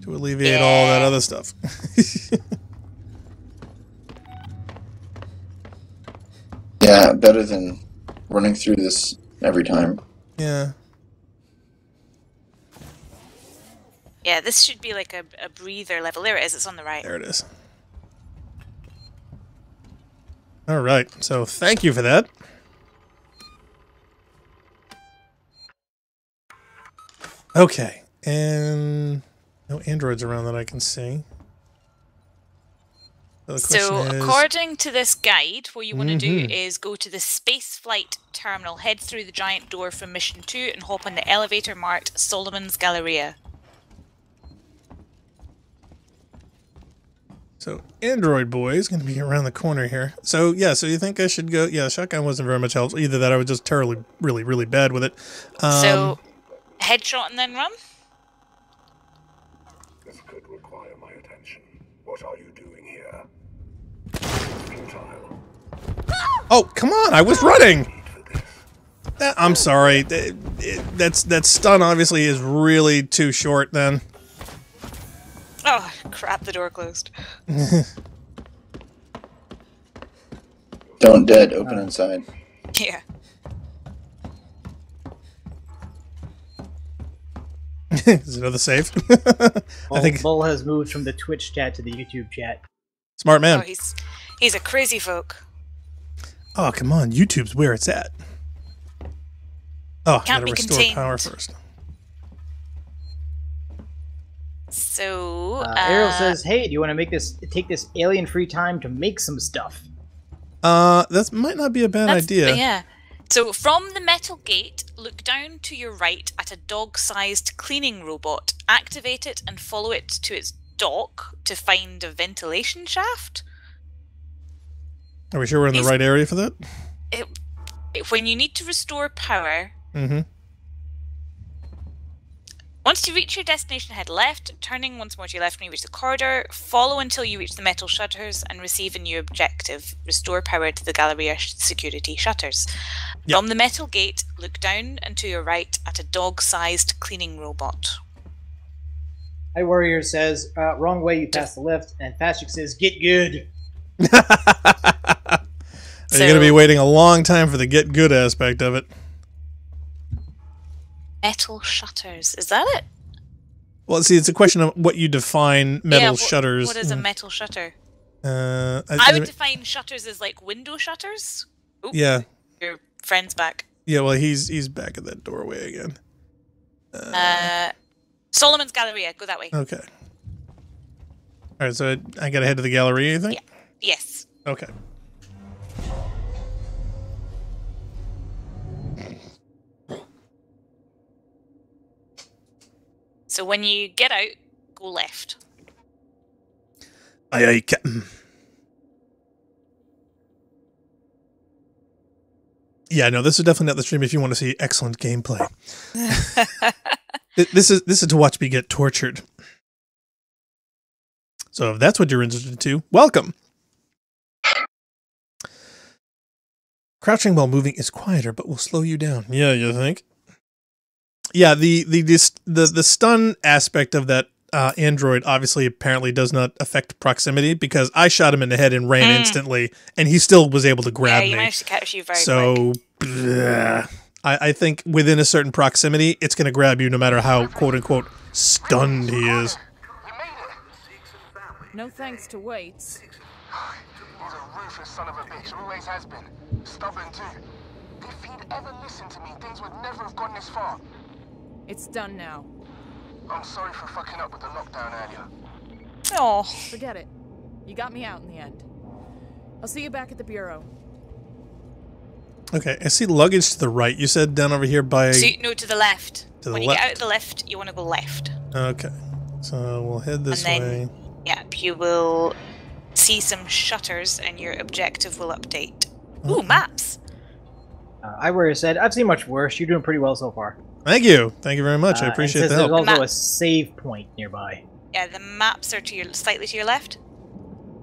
to alleviate all that other stuff? Yeah, better than running through this every time. Yeah. Yeah, this should be like a breather level. There it is. It's on the right. There it is. All right. So thank you for that. Okay. And no androids around that I can see. So according to this guide, what you want to do Mhm. is go to the spaceflight terminal, head through the giant door from Mission 2, and hop on the elevator marked Solomon's Galleria. So Android Boy is going to be around the corner here. So yeah, so you think I should go? Yeah, shotgun wasn't very much helpful. Either that, I was just terribly, really bad with it. So headshot and then run. This could require my attention. What are you doing here? Futile. Oh, come on! I was running. I'm sorry. That stun obviously is really too short. Then. Oh crap! The door closed. Don't dead, open inside. Yeah. Is it another save? I think Bull has moved from the Twitch chat to the YouTube chat. smart man. Oh, he's a crazy folk. Oh, come on. YouTube's where it's at. Oh, Can't gotta be restore contained. power first. So Ariel says, "Hey, do you want to take this alien-free time to make some stuff?" That might not be a bad idea. Yeah. So from the metal gate, look down to your right at a dog-sized cleaning robot. Activate it and follow it to its dock to find a ventilation shaft. Are we sure we're in the right area for that? When you need to restore power, Mm-hmm. once you reach your destination, head left, turning once more to your left when you reach the corridor. Follow until you reach the metal shutters and receive a new objective. Restore power to the Galleria security shutters. Yep. From the metal gate, look down and to your right at a dog-sized cleaning robot. Hi Warrior says, wrong way, you passed the lift. And Fashik says, get good. Are you going to be waiting a long time for the get good aspect of it? Metal shutters. Is that it? Well, see, it's a question of what you define metal shutters. What is a metal shutter? I would define shutters as like window shutters. Oop, yeah. Your friend's back. Yeah, well, he's back at that doorway again. Solomon's Galleria. Go that way. Okay. All right, so I got to head to the Galleria, you think? Yeah. Yes. Okay. So when you get out, go left. Aye, Captain. Yeah, no, this is definitely not the stream if you want to see excellent gameplay. This is to watch me get tortured. So if that's what you're interested in, welcome. Crouching while moving is quieter, but will slow you down. Yeah, you think? Yeah, the stun aspect of that android obviously apparently does not affect proximity because I shot him in the head and ran instantly, and he still was able to grab me. Yeah, he managed to catch you very quick. I think within a certain proximity, it's going to grab you no matter how quote-unquote stunned he is. No thanks to weights. He's a ruthless son of a bitch, always has been. Stubborn too. If he'd ever listened to me, things would never have gone this far. It's done now. I'm sorry for fucking up with the lockdown earlier. Oh. Forget it. You got me out in the end. I'll see you back at the bureau. Okay, I see luggage to the right. You said down over here by... No, to the left. To the when left. you get out of the lift, you want to go left. Okay, so we'll head this and then, way. Yeah, you will see some shutters and your objective will update. Ooh, maps! Iwarrior said, I've seen much worse. You're doing pretty well so far. Thank you. Thank you very much. I appreciate the help. There's also a save point nearby. Yeah, the maps are to your slightly to your left.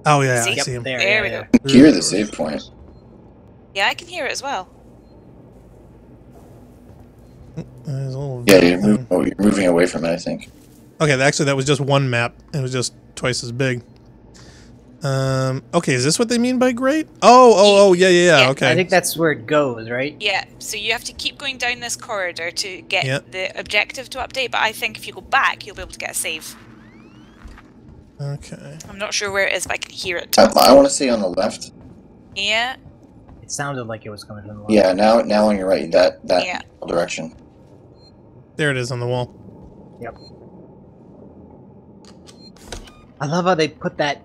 Oh, yeah, see? I see him. There we go. Hear the save point. Yeah, I can hear it as well. Yeah, you're moving away from it, I think. Okay, actually, that was just one map. It was just twice as big. Okay, is this what they mean by great? Oh, yeah, okay. I think that's where it goes, right? Yeah, so you have to keep going down this corridor to get the objective to update, but I think if you go back, you'll be able to get a save. Okay. I'm not sure where it is, but I can hear it. I want to see on the left. Yeah. It sounded like it was coming from the left. Yeah, now on your right, that direction. There it is on the wall. Yep. I love how they put that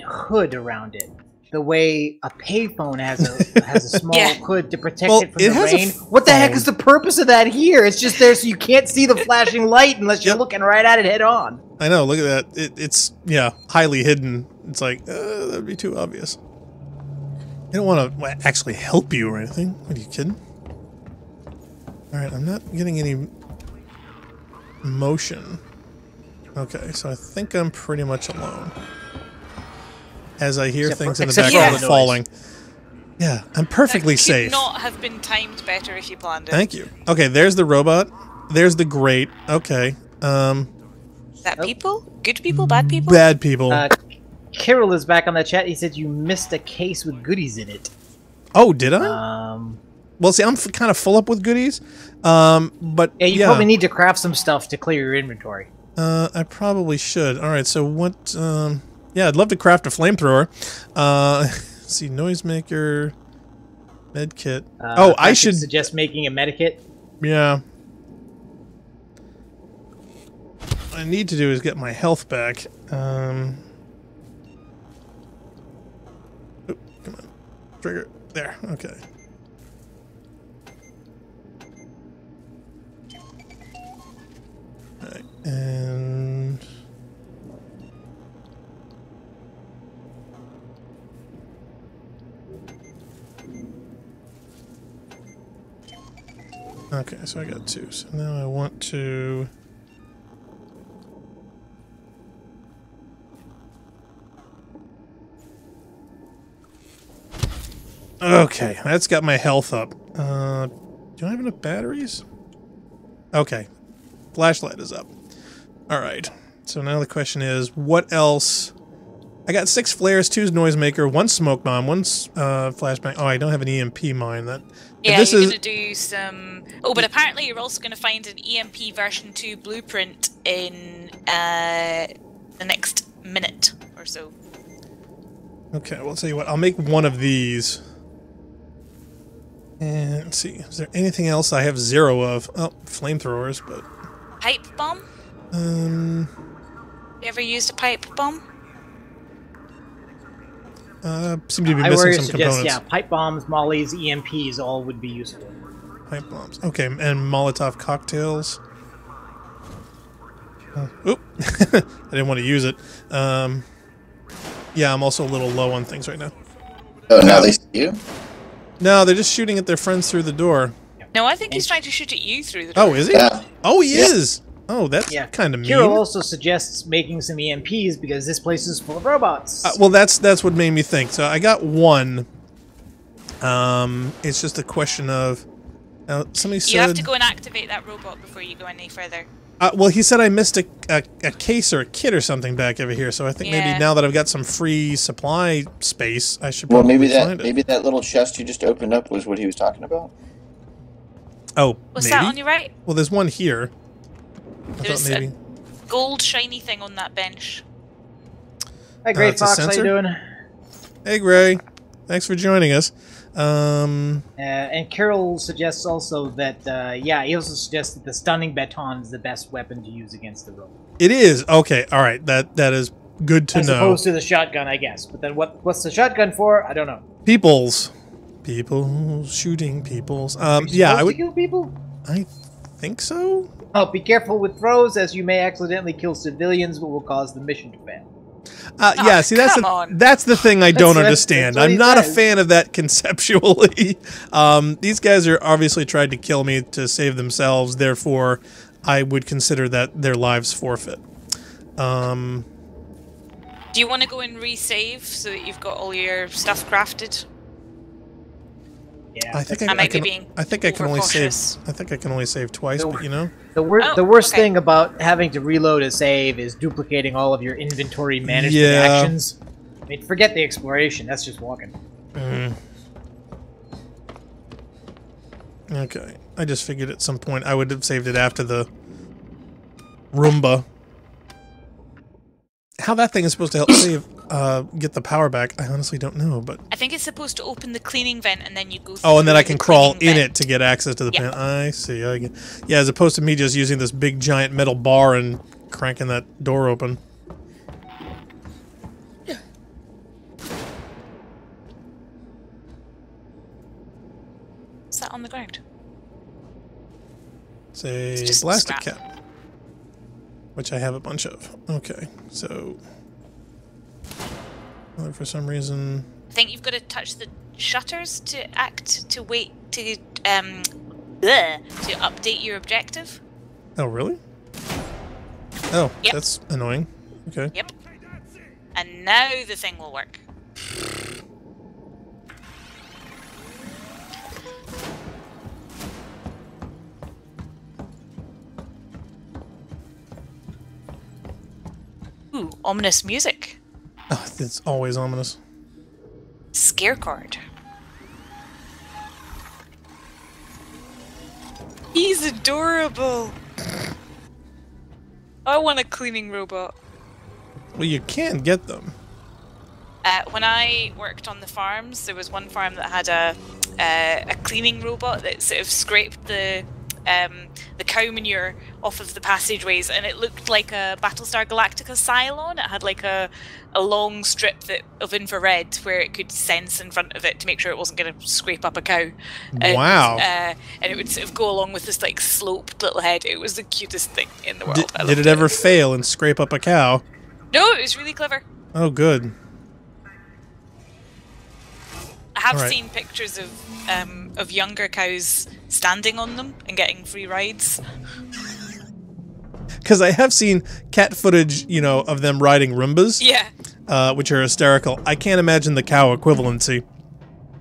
hood around it. The way a payphone has a small hood to protect it from the rain. What the heck is the purpose of that here? It's just there so you can't see the flashing light unless you're looking right at it head on. I know, look at that. It's highly hidden. It's like, that'd be too obvious. I don't want to actually help you or anything. What, are you kidding? Alright, I'm not getting any motion. Okay, so I think I'm pretty much alone. As I hear things in the background falling. Yeah, I'm perfectly safe. Could not have been timed better if you planned it. Thank you. Okay, there's the robot. There's the grate. Okay. Is that people? Good people? Bad people? Bad people. Kirill is back on the chat. He said you missed a case with goodies in it. Oh, did I? Well, see, I'm kind of full up with goodies. But yeah, you probably need to craft some stuff to clear your inventory. I probably should. All right, so what? Yeah, I'd love to craft a flamethrower. Let's see, noisemaker, medkit. I should suggest making a medikit. Yeah. What I need to do is get my health back. Oh, come on, trigger. There. Okay. All right, and. Okay, so I got 2. So now I want to... Okay, that's got my health up. Do I have enough batteries? Okay. Flashlight is up. Alright. So now the question is, what else? I got 6 flares, 2 noisemaker, 1 smoke bomb, 1 flashbang. Oh, I don't have an EMP mine. Yeah, you're going to do some... Oh, but apparently you're also going to find an EMP version 2 blueprint in the next minute or so. Okay, well, I'll tell you what. I'll make one of these. And let's see. Is there anything else I have 0 of? Oh, flamethrowers, but... Pipe bomb? You ever used a pipe bomb? Seem to be missing some components. Yeah, pipe bombs, mollies, EMPs, all would be useful. Pipe bombs. Okay, and Molotov cocktails. Oop. I didn't want to use it. Yeah, I'm also a little low on things right now. Oh, now they see you? No, they're just shooting at their friends through the door. No, I think he's trying to shoot at you through the door. Oh, is he? Yeah. Oh, he is! Oh, that's kind of mean. Kiro also suggests making some EMPs because this place is full of robots. Well, that's what made me think. So I got 1. It's just a question of... somebody said... You have to go and activate that robot before you go any further. Well, he said I missed a case or a kit or something back over here, so I think maybe now that I've got some free supply space, I should probably find it. Maybe that little chest you just opened up was what he was talking about. Oh, What's that on your right? Well, there's one here. There's a gold shiny thing on that bench. Hi, Gray Fox. How you doing? Hey, Gray. Thanks for joining us. And Carol suggests also that, he also suggests that the stunning baton is the best weapon to use against the robot. It is? Okay, alright. That is good to know. As opposed to the shotgun, I guess. But then what's the shotgun for? I don't know. Peoples. People shooting peoples. Yeah, I would kill people? I think so. Oh, be careful with throws, as you may accidentally kill civilians, but will cause the mission to fail. Yeah, see, that's the thing I don't understand. I'm not a fan of that conceptually. These guys are obviously tried to kill me to save themselves, therefore I would consider that their lives forfeit. Do you want to go and resave so that you've got all your stuff crafted? Yeah, I think I can only save twice, but you know. The worst thing about having to reload a save is duplicating all of your inventory management actions. I mean, forget the exploration. That's just walking. Okay. I just figured at some point I would have saved it after the Roomba. How that thing is supposed to help save, get the power back, I honestly don't know, but... I think it's supposed to open the cleaning vent and then you go through. Oh, and then I can crawl in it to get access to the pan. I see. Yeah, as opposed to me just using this big giant metal bar and cranking that door open. What's that on the ground? It's a plastic cap. Which I have a bunch of. Okay, so... Well, for some reason... I think you've got to touch the shutters to wait to update your objective. Oh, really? Oh, that's annoying. Okay. Yep. And now the thing will work. Ooh, ominous music. Oh, it's always ominous. Scare card. He's adorable. I want a cleaning robot. Well, you can get them. When I worked on the farms, there was one farm that had a cleaning robot that sort of scraped the cow manure off of the passageways, and it looked like a Battlestar Galactica Cylon. It had like a long strip of infrared where it could sense in front of it to make sure it wasn't going to scrape up a cow. Wow. And it would sort of go along with this like sloped little head. It was the cutest thing in the world. Did it ever fail and scrape up a cow? No, it was really clever. Oh, good. I have seen pictures of younger cows standing on them and getting free rides. Because I have seen cat footage, you know, of them riding Roombas. Yeah. Which are hysterical. I can't imagine the cow equivalency.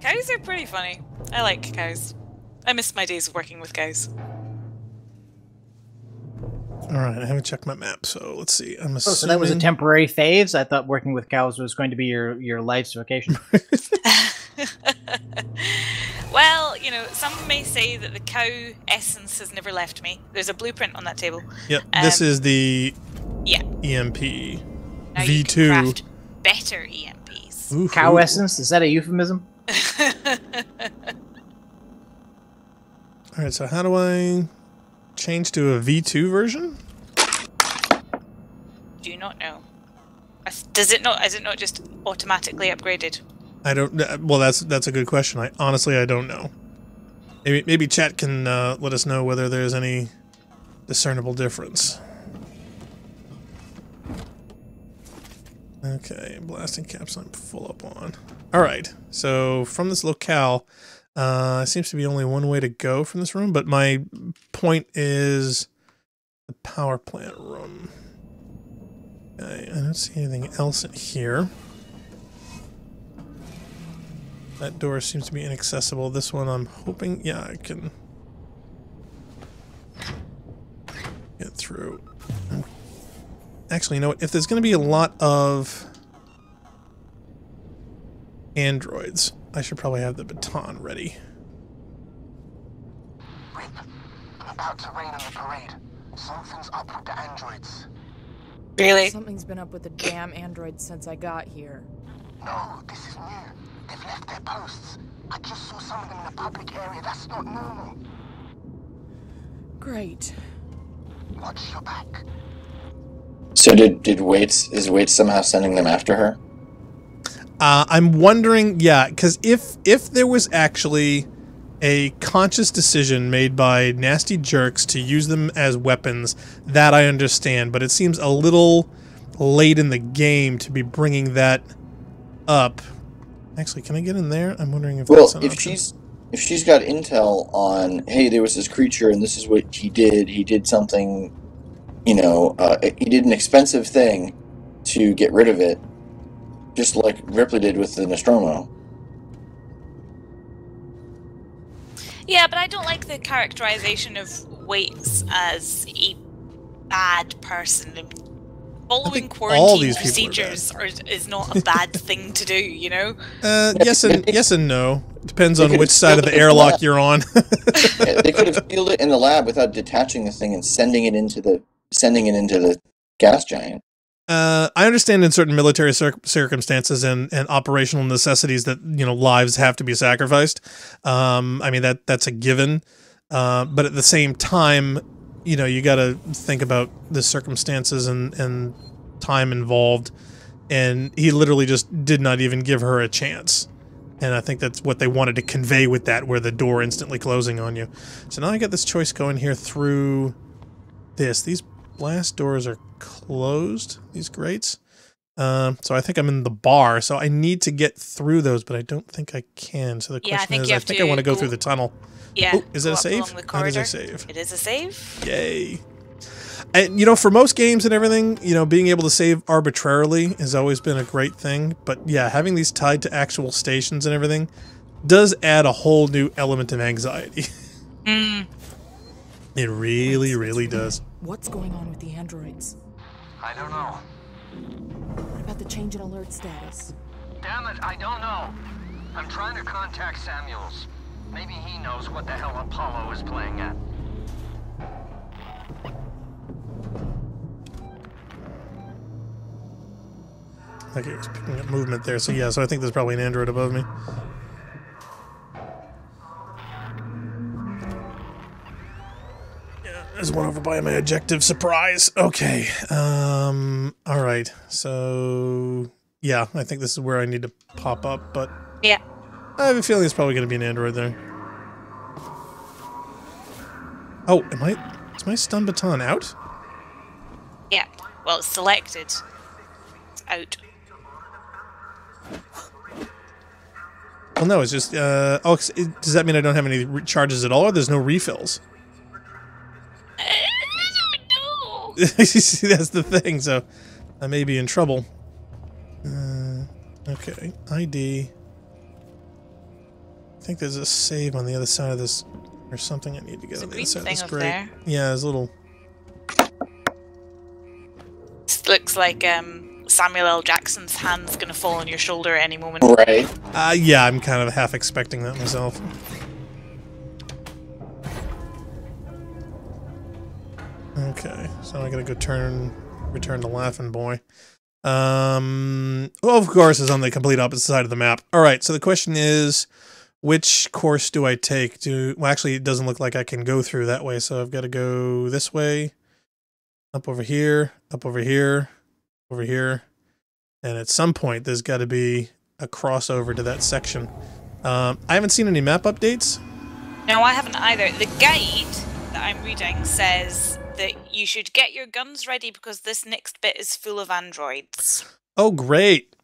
Cows are pretty funny. I like cows. I miss my days of working with cows. Alright, I haven't checked my map, so let's see. I'm assuming... Oh, so that was a temporary phase? I thought working with cows was going to be your life's vacation. Well, you know, some may say that the cow essence has never left me. There's a blueprint on that table. Yep, this is the yeah. EMP Now V2. you can craft better EMPs. Ooh, Cow ooh. essence? Is that a euphemism? Alright, so how do I change to a V2 version? Do not know. Does it not? Is it not just automatically upgraded? I don't. Well, that's a good question. I don't know. Maybe chat can let us know whether there's any discernible difference. Okay, blasting caps I'm full up on. All right, so from this locale, seems to be only one way to go from this room. But my point is the power plant room. Okay, I don't see anything else in here. That door seems to be inaccessible. This one I'm hoping, yeah, I can get through. Actually, you know what? If there's going to be a lot of androids, I should probably have the baton ready. Rip, I'm about to rain on the parade. Something's up with the androids. Really? Something's been up with the damn androids since I got here. No, this is new. They've left their posts. I just saw some of them in the public area. That's not normal. Great. Watch your back. So is Waits somehow sending them after her? I'm wondering, yeah, because if there was actually a conscious decision made by nasty jerks to use them as weapons, that I understand, but it seems a little late in the game to be bringing that up. Actually, can I get in there? I'm wondering if that's an option. If she's got intel on, hey, there was this creature and this is what he did something, you know, he did an expensive thing to get rid of it, just like Ripley did with the Nostromo. Yeah, but I don't like the characterization of Waits as a bad person. Following quarantine procedures is not a bad thing to do, you know? Yes and no. Depends on which side of the airlock you're on. Yeah, they could have sealed it in the lab without detaching the thing and sending it into the gas giant. I understand in certain military circumstances and operational necessities that, you know, lives have to be sacrificed. I mean, that's a given. But at the same time, you know, you got to think about the circumstances and time involved. And he literally just did not even give her a chance. And I think that's what they wanted to convey with that, where the door instantly closing on you. So now I got this choice going here through this. These blast doors are closed, these grates. So I think I'm in the bar, so I need to get through those, but I don't think I can. So the question is, I think I want to go through the tunnel. Yeah. Oh, is it a save? How does it save? It is a save. Yay. And, you know, for most games and everything, you know, being able to save arbitrarily has always been a great thing. But yeah, having these tied to actual stations and everything does add a whole new element of anxiety. It really, really does. What's going on with the androids? I don't know. What about the change in alert status? Damn it, I don't know. I'm trying to contact Samuels. Maybe he knows what the hell Apollo is playing at. Okay, it's picking up movement there. So yeah, so I think there's probably an android above me. Yeah, there's one over by my objective. Surprise. Okay. All right. So yeah, I think this is where I need to pop up, but Yeah. I have a feeling there's probably going to be an android there. Oh, is my stun baton out? Yeah. Well, it's selected. It's out. Well, no, it's just. Oh, does that mean I don't have any charges at all, or there's no refills? No. See, that's the thing. So I may be in trouble. Okay, ID. I think there's a save on the other side of this, or something I need to get on the other side of this grate. There. Yeah, there's a little. This looks like Samuel L. Jackson's hand's gonna fall on your shoulder at any moment. Right. Yeah, I'm kind of half expecting that myself. Okay, so I gotta go return to Laughing Boy. Well, of course, is on the complete opposite side of the map. All right, so the question is, which course do I take? Well, actually, it doesn't look like I can go through that way, so I've got to go this way, up over here, over here, and at some point, there's got to be a crossover to that section. I haven't seen any map updates. No, I haven't either. The guide that I'm reading says that you should get your guns ready because this next bit is full of androids. Oh, great.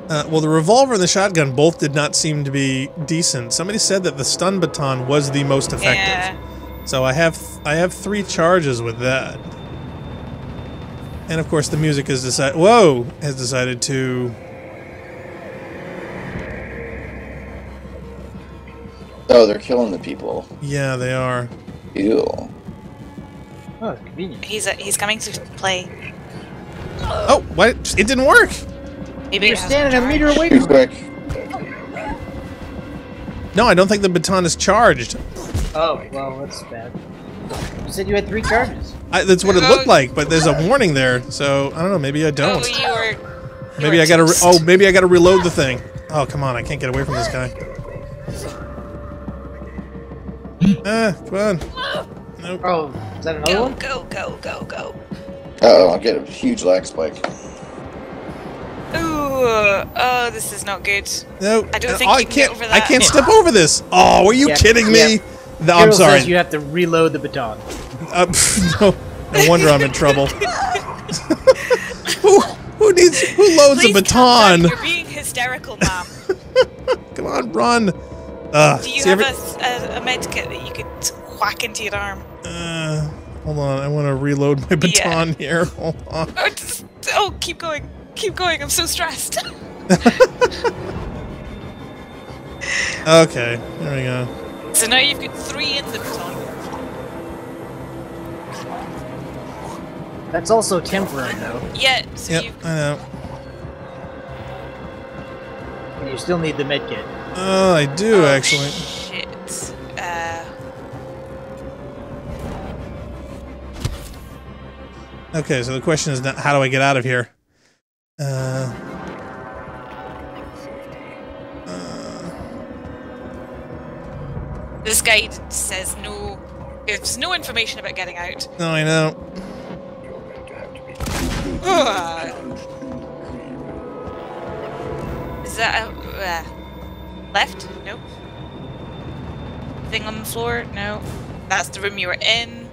Well, the revolver and the shotgun both did not seem to be decent. Somebody said that the stun baton was the most effective. Yeah. So I have 3 charges with that. And of course the music has decided to... Oh, they're killing the people. Yeah, they are. Ew. Oh, it's convenient. He's coming to play. Oh, what? It didn't work! Maybe You're standing a meter away Too from quick. No, I don't think the baton is charged. Oh, well, that's bad. You said you had 3 charges. That's what it looked like, but there's a warning there, so I don't know, maybe I don't. Maybe I gotta maybe I gotta reload the thing. Oh, come on, I can't get away from this guy. Come on. Nope. Oh, is that another one? Go. Uh-oh, I'll get a huge lag spike. Ooh, oh, this is not good. No, I don't think you can get over that. I can't step over this. Oh, are you kidding me? Yeah. No, I'm sorry. Says you have to reload the baton. No wonder I'm in trouble. Who loads Please a baton? You're being hysterical, ma'am. Come on, run. Do you have a med kit that you could whack into your arm? Hold on, I want to reload my baton here. Hold on. Oh, keep going. Keep going. I'm so stressed. Okay, there we go. So now you've got 3 in the baton. That's also temporary, though. Yeah, so Yep, you... I know. And you still need the med kit. Oh, I do, actually. Shit. Okay, so the question is, how do I get out of here? This guide says no... Gives no information about getting out. No, I know. Is that left? Nope. Thing on the floor? No. That's the room you were in.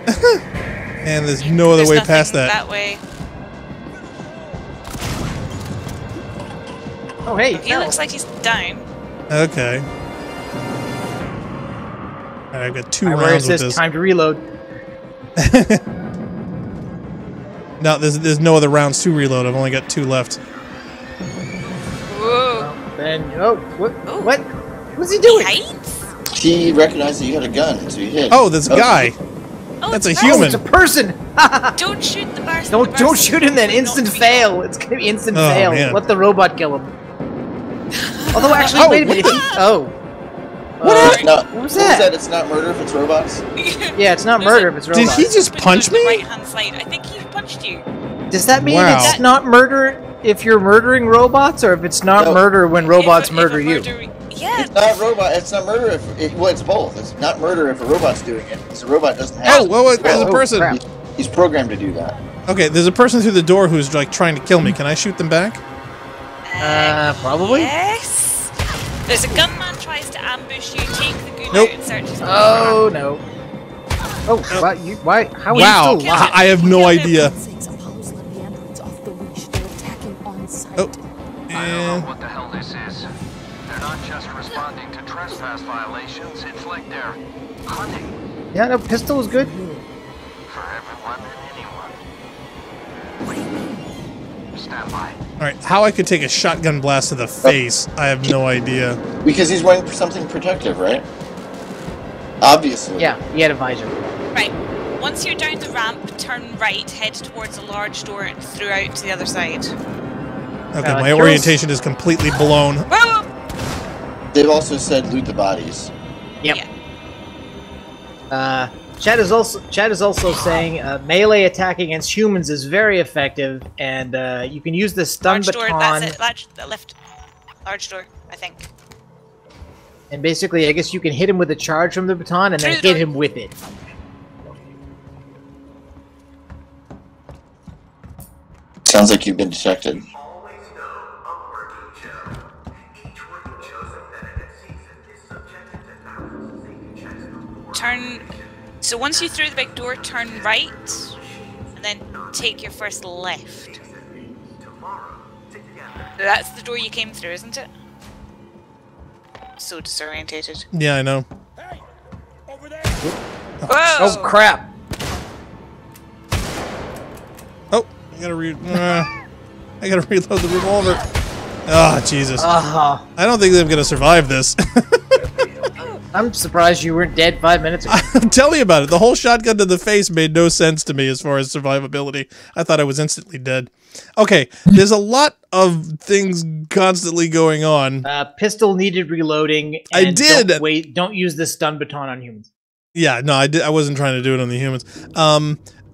And there's no other way past that. That way. Oh, hey, He looks like he's down. Okay. Alright, I've got 2 where it rounds with says this. time to reload. No, there's no other rounds to reload. I've only got 2 left. Whoa. Then, what? Oh. What? What's he doing? Heights? He recognized that you had a gun, so he hit. Oh, this guy. Oh, That's a it's human. Oh, it's a person! Don't shoot the person. Don't shoot him then. Instant fail. It's gonna be instant fail. Man. Let the robot kill him. Although, actually, wait a minute. What was that? It's not murder if it's robots? Yeah, it's not murder if it's Did robots. he just punch me? Right hand side. I think he punched you. Does that mean Wow. it's not murder if you're murdering robots, or if it's not murder when robots murder you? Yeah. It's not robot. It's not murder if it's both. It's not murder if a robot's doing it. Because a robot doesn't have. There's a person. Crap. He's programmed to do that. Okay, there's a person through the door who's like trying to kill me. Can I shoot them back? Probably. Yes. There's a gunman tries to ambush you. Take the gun Nope. out and search his Oh no. Oh, why? How are you Wow, still alive? I have no idea. I don't know what the hell this is. They're not just responding to trespass violations, it's like they're hunting. Yeah, no, pistol is good. For everyone and anyone. What do you mean? Stand by. Alright, how I could take a shotgun blast to the face, I have no idea. Because he's wearing something protective, right? Obviously. Yeah, he had a visor. Right. Once you're down the ramp, turn right, head towards a large door and through out to the other side. Okay, my Kyril's- orientation is completely blown. Whoa! They've also said loot the bodies. Yep. Yeah. Chad is also saying melee attack against humans is very effective, and you can use the stun Large door, baton. that's it. Left. Large door, I think. And basically, I guess you can hit him with a charge from the baton, and then Through the hit door. him with it. Sounds like you've been detected. Always know a working Joe. Each working Joe's benefit season is subjected to thousands of safety checks before. Turn. So once you through the big door, turn right, and then take your first left. Tomorrow, together. So that's the door you came through, isn't it? So disorientated. Yeah, I know. Whoa! Oh crap! Oh, I gotta reload the revolver. Oh, Jesus. Uh-huh. I don't think I'm gonna survive this. I'm surprised you weren't dead 5 minutes ago. Tell me about it. The whole shotgun to the face made no sense to me as far as survivability. I thought I was instantly dead. Okay, there's a lot of things constantly going on. Pistol needed reloading. I And did. Don't use the stun baton on humans. Yeah, no, I wasn't trying to do it on the humans.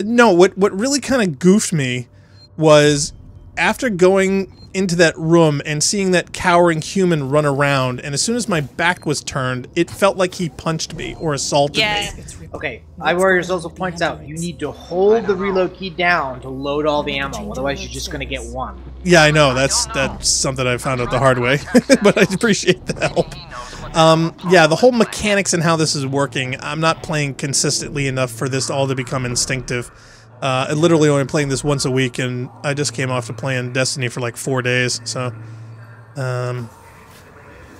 No, what really kind of goofed me was after going into that room and seeing that cowering human run around, and as soon as my back was turned, it felt like he punched me or assaulted Yeah. me. Okay, iWarriors also points out you need to hold the reload key down to load all the ammo, otherwise you're just gonna get one. Yeah, I know. That's something I found out the hard way, but I appreciate the help. Yeah, the whole mechanics and how this is working, I'm not playing consistently enough for this all to become instinctive. I literally only playing this once a week, and I just came off to playing Destiny for like 4 days, so...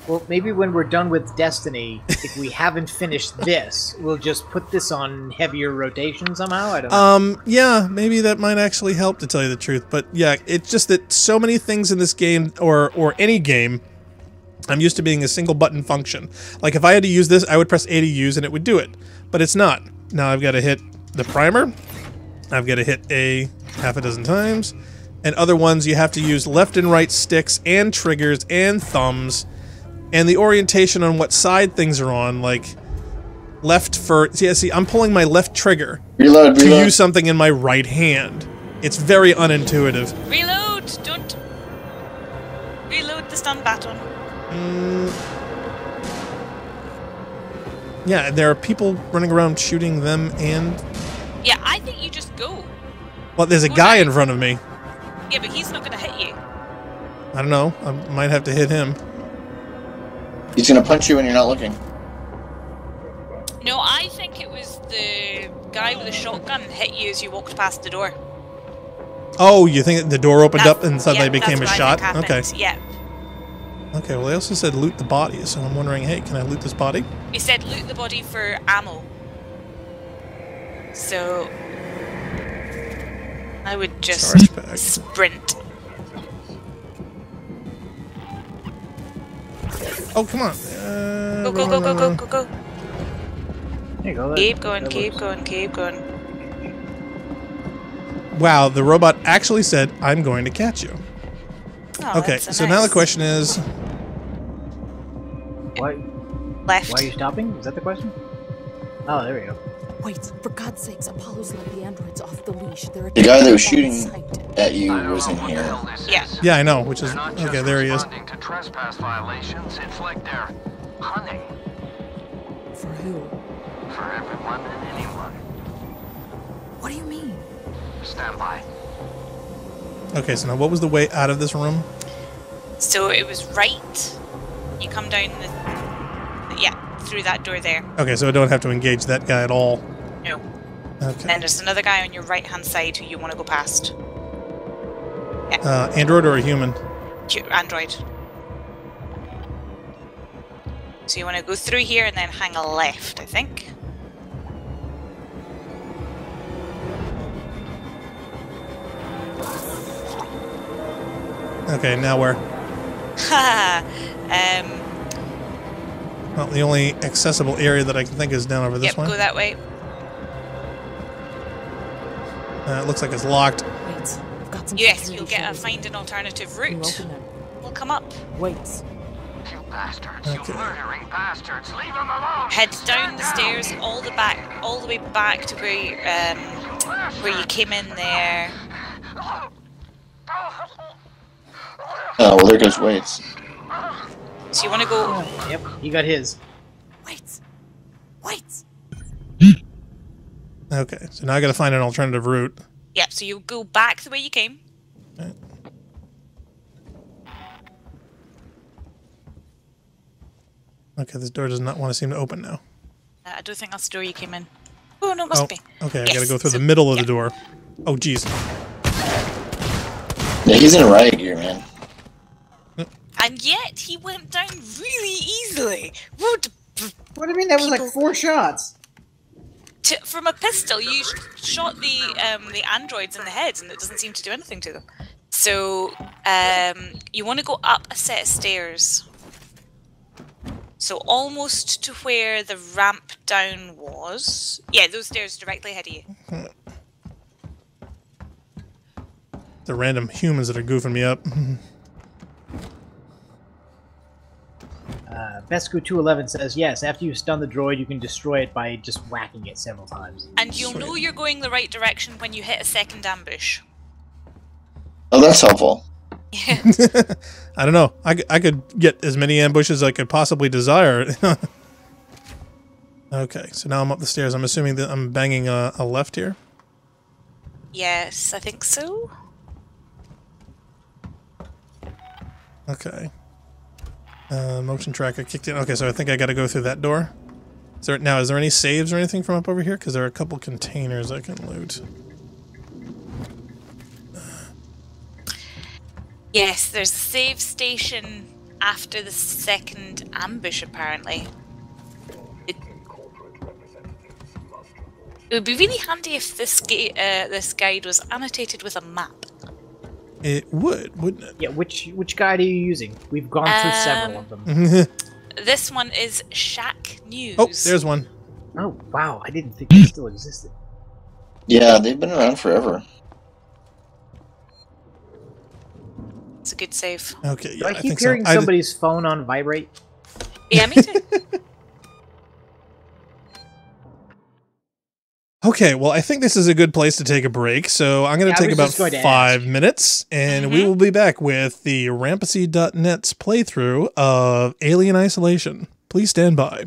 Well, maybe when we're done with Destiny, if we haven't finished this, we'll just put this on heavier rotation somehow? I don't know. Yeah, maybe that might actually help, to tell you the truth. But yeah, it's just that so many things in this game, or any game, I'm used to being a single button function. Like if I had to use this, I would press A to use and it would do it. But it's not. Now I've got to hit the primer. I've got to hit A half a dozen times. And other ones you have to use left and right sticks and triggers and thumbs. And the orientation on what side things are on, like left for... See, I'm pulling my left trigger Reload. to use something in my right hand. It's very unintuitive. Reload! Don't... Reload the stun baton. Yeah, there are people running around shooting them, and... Yeah, I think you just go. Well, there's a guy in front of me. Yeah, but he's not going to hit you. I don't know. I might have to hit him. He's gonna punch you when you're not looking. No, I think it was the guy with the shotgun hit you as you walked past the door. Oh, you think the door opened up and suddenly yeah, became a that's what shot? I think Okay. happened. Yeah. Okay, well, they also said loot the body, so I'm wondering, hey, can I loot this body? He said loot the body for ammo. So... I would just Charge bag. sprint. Oh, come on. Go, go, go, go, go, go, go. There you go. Keep going, keep going, keep going. Wow, the robot actually said, I'm going to catch you. Oh, Okay, that's so now the nice. question is... Why Left. are you stopping? Is that the question? Oh, there we go. Wait, for God's sakes, Apollo's let the androids off the leash. They're The guy that was attacking shooting on sight. at you I don't was know in what the here. hell this Yeah. is. Yeah, I know, which is... They're not just Okay, there he is. responding to trespass violations, it's like they're hunting For who? for everyone and anyone. What do you mean? Stand by. Okay, so now what was the way out of this room? So it was right. You come down the... Yeah, through that door there. Okay, so I don't have to engage that guy at all. No. Okay. Then there's another guy on your right-hand side who you want to go past. Android or a human? Android. So you want to go through here and then hang a left, I think. Okay, now where? Well, the only accessible area that I can think is down over this yep, one. Go that way. It looks like it's locked. Wait, I've got some. Yes, you'll get a find an alternative route. We'll come up. Wait. You bastards, Okay. you murdering bastards, leave them alone! Head down the stairs all the way back to where you came in there. Oh, well, there goes Waits. So you want to go. Yep, he got his. Wait. Wait. Okay, so now I gotta find an alternative route. Yep. So you go back the way you came. Okay. Okay, this door does not want to seem to open now. I don't think that's the door you came in. Oh no, it must be. Okay, Yes, I gotta go through so- the middle of yeah. the door. Oh, jeez. Yeah, he's in riot gear, man. And yet he went down really easily. What? What do you mean? That was like 4 shots. From a pistol, you shot the androids in the head, and it doesn't seem to do anything to them. So you want to go up a set of stairs. So almost to where the ramp down was. Yeah, those stairs directly ahead of you. The random humans that are goofing me up. Besku211 says, yes, after you stun the droid, you can destroy it by just whacking it several times. And you'll know you're going the right direction when you hit a second ambush. Oh, that's helpful. Yeah. I don't know. I could get as many ambushes as I could possibly desire. Okay, so now I'm up the stairs. I'm assuming that I'm banging a left here. Yes, I think so. Okay. Motion tracker kicked in. Okay, so I think I got to go through that door. Is there any saves or anything from up over here? Because there are a couple containers I can loot. Yes, there's a save station after the second ambush, apparently. It would be really handy if this guide was annotated with a map. It would, wouldn't it? Yeah, which guide are you using? We've gone through several of them. This one is Shack News. Oh, there's one. Oh, wow, I didn't think they still existed. Yeah, they've been around forever. It's a good save. Okay, Do yeah, I I keep think hearing so. somebody's phone on vibrate? Yeah, me too. Okay, well, I think this is a good place to take a break, so I'm going to take about 5 minutes, and we will be back with the Rampacy.net's playthrough of Alien Isolation. Please stand by.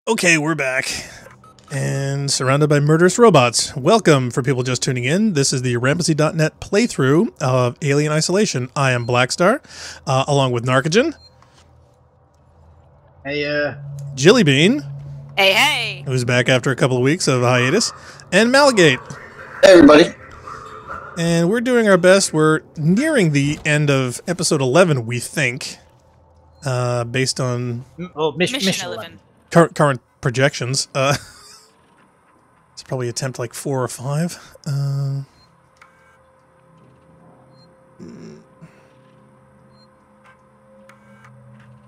Okay, we're back. And surrounded by murderous robots. Welcome, for people just tuning in. This is the Rampasy.net playthrough of Alien Isolation. I am Blackstar, along with Narcogen. Hey, Jillybean. Hey, hey! Who's back after a couple of weeks of hiatus. And Malgate. Hey, everybody. And we're doing our best. We're nearing the end of episode 11, we think. Based on... Mission 11. Current projections. It's probably attempt like 4 or 5.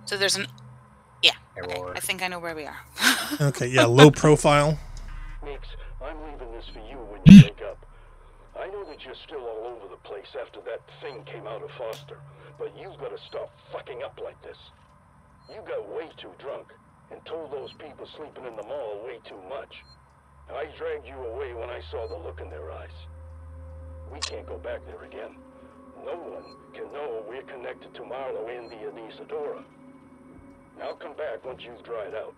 So there's an... Yeah, okay. Error. I think I know where we are. Okay, yeah, low profile. Mix, I'm leaving this for you when you wake up. I know that you're still all over the place after that thing came out of Foster, but you've got to stop fucking up like this. You got way too drunk and told those people sleeping in the mall way too much. I dragged you away when I saw the look in their eyes. We can't go back there again. No one can know we're connected to Marlowe and the Anisadora. I'll come back once you've dried out.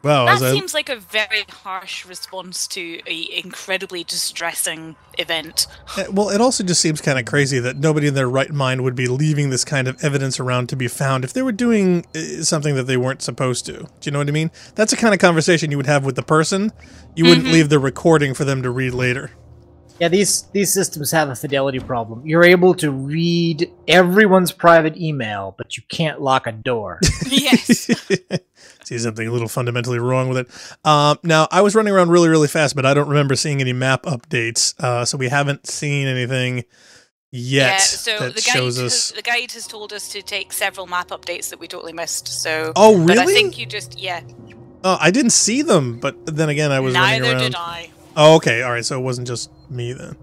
Wow, that seems like a very harsh response to an incredibly distressing event. Well, it also just seems kind of crazy that nobody in their right mind would be leaving this kind of evidence around to be found if they were doing something that they weren't supposed to. Do you know what I mean? That's the kind of conversation you would have with the person. You wouldn't leave the recording for them to read later. Yeah, these systems have a fidelity problem. You're able to read everyone's private email, but you can't lock a door. Yes. See something a little fundamentally wrong with it. Now, I was running around really, really fast, but I don't remember seeing any map updates, so we haven't seen anything yet. Yeah, so that the guide has told us to take several map updates that we totally missed. So, oh, really? But I think you just Oh, I didn't see them, but then again, I was running around. Neither did I. Oh, okay, all right. So it wasn't just me then.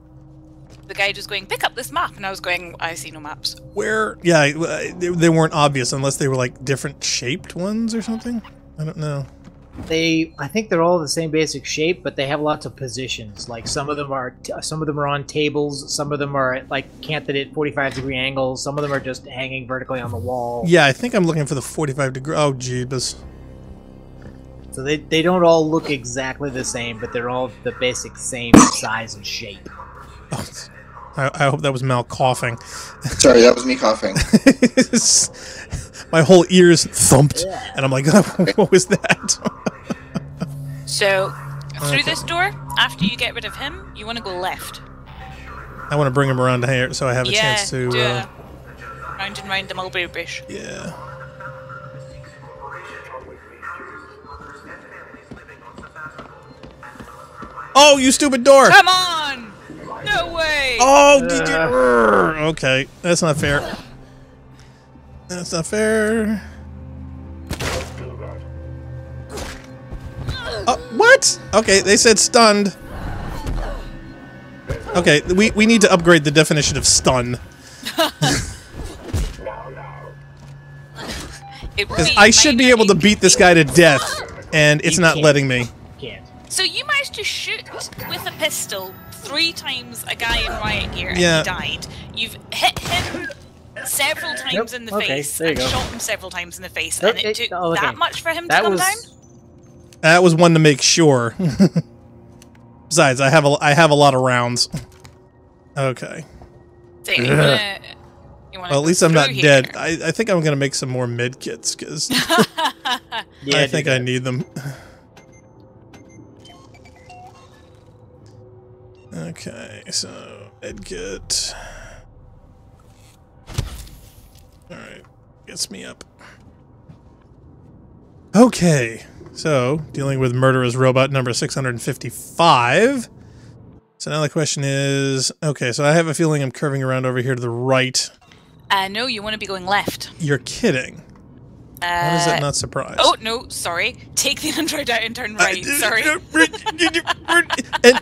The guide was going, pick up this map, and I was going, I see no maps. Where? Yeah, they weren't obvious unless they were like different shaped ones or something. I don't know. I think they're all the same basic shape, but they have lots of positions. Like some of them are on tables, some of them are like canted at 45-degree angles, some of them are just hanging vertically on the wall. Yeah, I think I'm looking for the 45-degree. Oh, jeebus. So they don't all look exactly the same, but they're all the basic same size and shape. Oh, I hope that was Mal coughing. Sorry, that was me coughing. My whole ears thumped, and I'm like, what was that? So, through this door, after you get rid of him, you want to go left. I want to bring him around here so I have a chance to... round and round the mulberry bush. Yeah. Oh, you stupid door! Come on! No way! Oh, did you? Okay, that's not fair. That's not fair. What? Okay, they said stunned. Okay, we need to upgrade the definition of stun. Because I should be able to beat this guy to death, and it's not letting me. So you managed to shoot with a pistol 3 times a guy in riot gear and Yeah. he died. You've hit him several times in the face and shot him several times in the face, and it took that much for him to come down? That was one to make sure. Besides, I have a lot of rounds. Okay. So you wanna well, at least I'm not dead. I think I'm gonna make some more med kits because I think I need them. Okay, so medkit. Alright, gets me up. Okay, so dealing with murderous robot number 655. So now the question is, okay, so I have a feeling I'm curving around over here to the right. No, you want to be going left. You're kidding. Why is that not surprised? Oh, no, sorry. Take the Android out and turn right, sorry. And,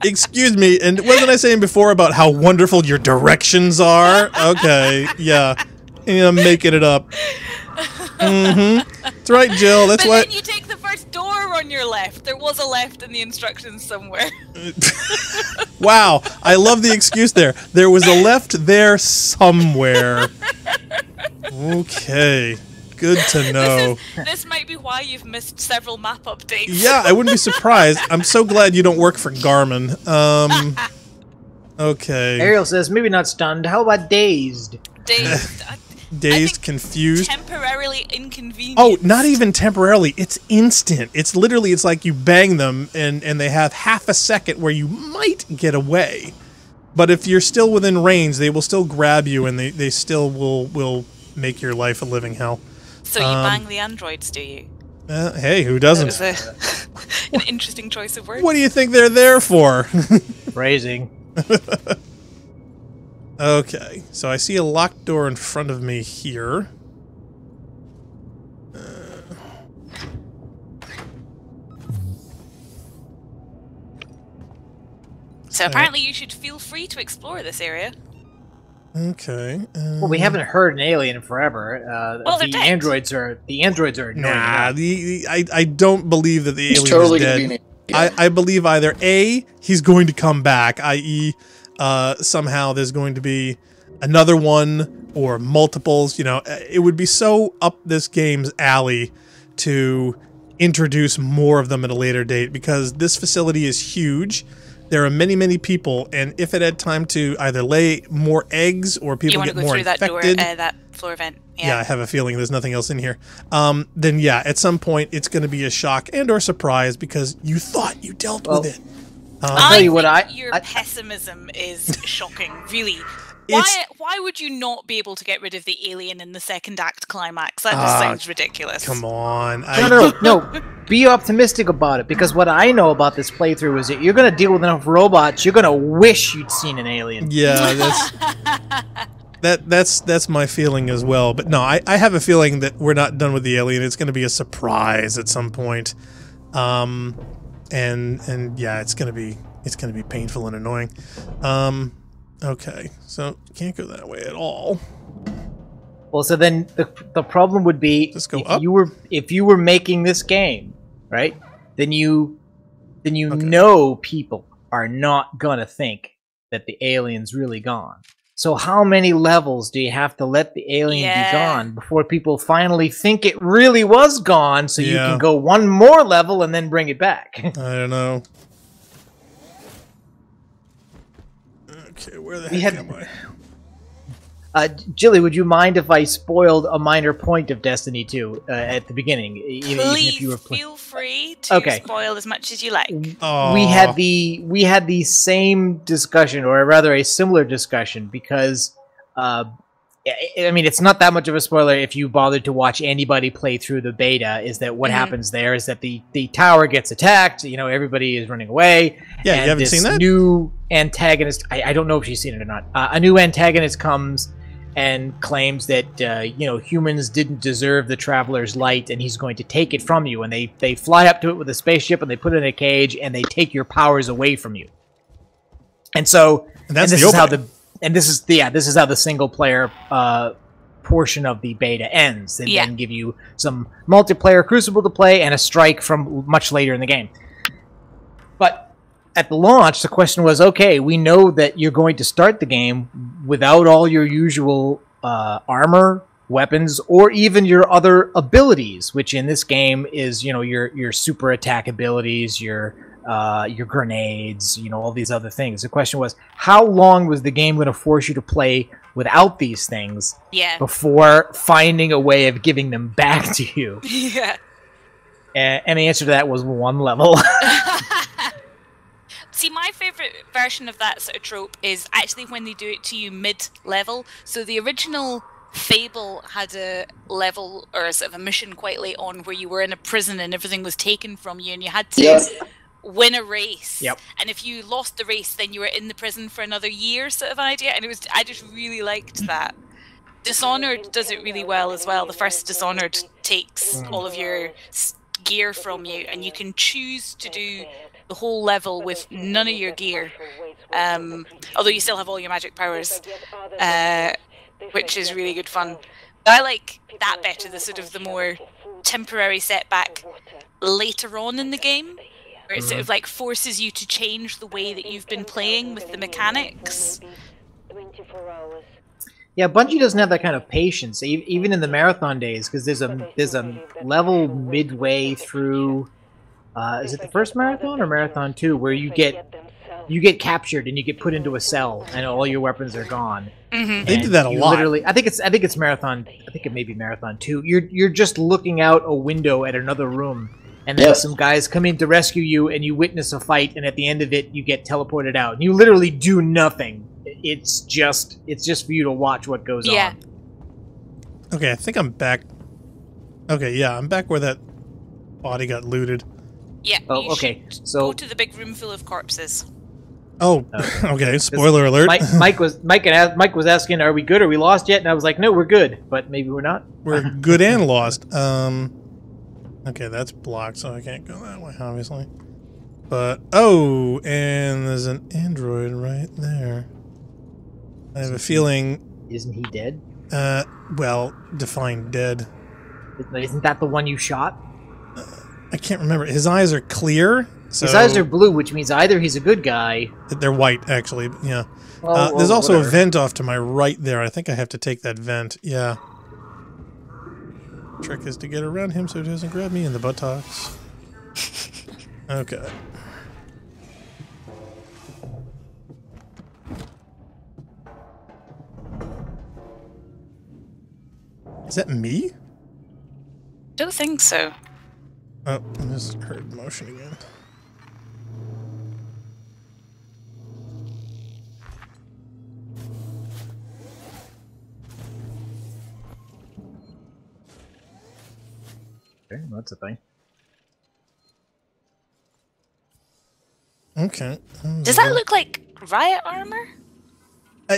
excuse me, and wasn't I saying before about how wonderful your directions are? Okay, yeah. I'm making it up. That's right, Jill, that's but what... then you take the first door on your left. There was a left in the instructions somewhere. Wow, I love the excuse there. There was a left there somewhere. Okay. Good to know. This might be why you've missed several map updates. Yeah, I wouldn't be surprised. I'm so glad you don't work for Garmin. Okay. Ariel says, maybe not stunned. How about dazed? Dazed. Dazed, confused. Temporarily inconvenient. Oh, not even temporarily. It's instant. It's literally, it's like you bang them and they have half a second where you might get away. But if you're still within range, they will still grab you and they still will make your life a living hell. So you bang the androids, do you? Hey, who doesn't? That was an interesting choice of words. What do you think they're there for? Phrasing. Okay, so I see a locked door in front of me here. So apparently you should feel free to explore this area. Okay. Well, we haven't heard an alien in forever. Well, they're the dead. androids are annoying. Nah, I don't believe that the alien totally is dead. convenient. Yeah. I believe either A, he's going to come back, i.e., somehow there's going to be another one or multiples. You know, it would be so up this game's alley to introduce more of them at a later date because this facility is huge. There are many, many people, and if it had time to either lay more eggs or people get more infected, that door, that floor vent. yeah, I have a feeling there's nothing else in here. Then yeah, at some point it's going to be a shock and or surprise because you thought you dealt with it. I'll tell you what, your pessimism is shocking. Really, It's- why would you not be able to get rid of the alien in the second act climax? That just sounds ridiculous. Come on. No. Be optimistic about it, because what I know about this playthrough is that you're going to deal with enough robots, you're going to wish you'd seen an alien. Yeah, that's my feeling as well. But no, I have a feeling that we're not done with the alien. It's going to be a surprise at some point. And yeah, it's going to be painful and annoying. Okay, so can't go that way at all. Well, so then the problem would be Just go up? if you were making this game, right? Then you know people are not gonna think that the alien's really gone. So how many levels do you have to let the alien be gone before people finally think it really was gone, so you can go one more level and then bring it back? I don't know. Okay, where the heck am I? Jilly, would you mind if I spoiled a minor point of Destiny 2 at the beginning? Even if you were feel free to spoil as much as you like. We had the same discussion, or rather a similar discussion, because I mean, it's not that much of a spoiler if you bothered to watch anybody play through the beta. Is that what happens there? Is that the tower gets attacked? You know, everybody is running away. Yeah, and you haven't seen that? New antagonist. I don't know if she's seen it or not. A new antagonist comes and claims that you know, humans didn't deserve the Traveler's light, and he's going to take it from you. And they fly up to it with a spaceship, and they put it in a cage, and they take your powers away from you. And so, this is how the single player portion of the beta ends. They then give you some multiplayer Crucible to play and a strike from much later in the game. But at the launch, the question was, okay, we know that you're going to start the game without all your usual armor, weapons, or even your other abilities, which in this game is, you know, your super attack abilities, your grenades, you know, all these other things. The question was, how long was the game going to force you to play without these things before finding a way of giving them back to you? Yeah. And the answer to that was one level. See, my favorite version of that sort of trope is actually when they do it to you mid-level. So the original Fable had a level, or sort of a mission quite late on, where you were in a prison and everything was taken from you, and you had to win a race. And if you lost the race, then you were in the prison for another year, sort of idea. And I just really liked that. Dishonored does it really well as well. The first Dishonored takes all of your gear from you, and you can choose to do the whole level with none of your gear, although you still have all your magic powers, which is really good fun. But I like that better, the sort of the more temporary setback later on in the game, where it sort of like forces you to change the way that you've been playing with the mechanics. Yeah, Bungie doesn't have that kind of patience, even in the marathon days, because there's a level midway through. Is it the first marathon or marathon 2 where you get captured and you get put into a cell and all your weapons are gone? Mm-hmm. They did that a lot. Literally, I think it's marathon. I think it may be marathon 2. You're just looking out a window at another room, and then some guys come in to rescue you, and you witness a fight, and at the end of it, you get teleported out, and you literally do nothing. It's just for you to watch what goes on. Okay, I think I'm back. Okay, yeah, I'm back where that body got looted. Yeah. Oh, okay. So go to the big room full of corpses. Oh, okay. Spoiler alert. Mike was asking, "Are we good? Are we lost yet?" And I was like, "No, we're good, but maybe we're not." We're good and lost. Okay, that's blocked, so I can't go that way, obviously. But and there's an android right there. I have a feeling. Isn't he dead? Well, define dead. Isn't that the one you shot? I can't remember. His eyes are clear. So his eyes are blue, which means either he's a good guy. They're white, actually. Yeah. There's also a vent off to my right there. I think I have to take that vent. Yeah. Trick is to get around him so he doesn't grab me in the buttocks. Okay. Is that me? Don't think so. Oh, I just heard motion again. Okay, that's a thing. Okay. Does that look like riot armor?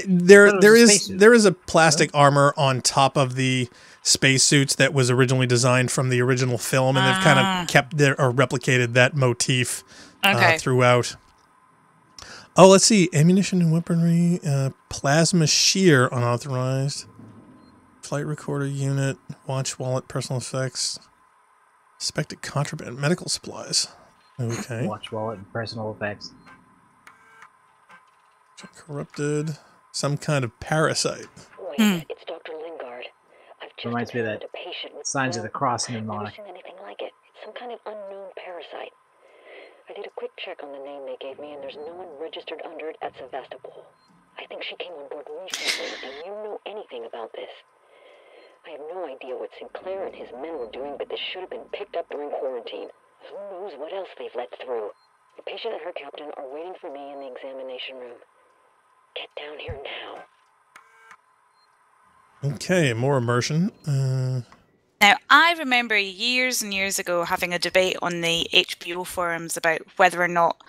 There is a plastic armor on top of the spacesuits that was originally designed from the original film, and they've kind of kept or replicated that motif throughout. Oh, let's see. Ammunition and weaponry, plasma shear unauthorized, flight recorder unit, watch wallet, personal effects, suspected contraband, medical supplies. Okay. Watch wallet and personal effects. Corrupted. Some kind of parasite. Wait, it's Dr. Lingard. I've just reminds me of that a patient with Signs of the Cross mnemonic. Never seen anything like it. It's some kind of unknown parasite. I did a quick check on the name they gave me, and there's no one registered under it at Sevastopol. I think she came on board recently. Do you know anything about this? I have no idea what Sinclair and his men were doing, but this should have been picked up during quarantine. Who knows what else they've let through? The patient and her captain are waiting for me in the examination room. Get down here now. Okay, more immersion. Now, I remember years and years ago having a debate on the HBO forums about whether or not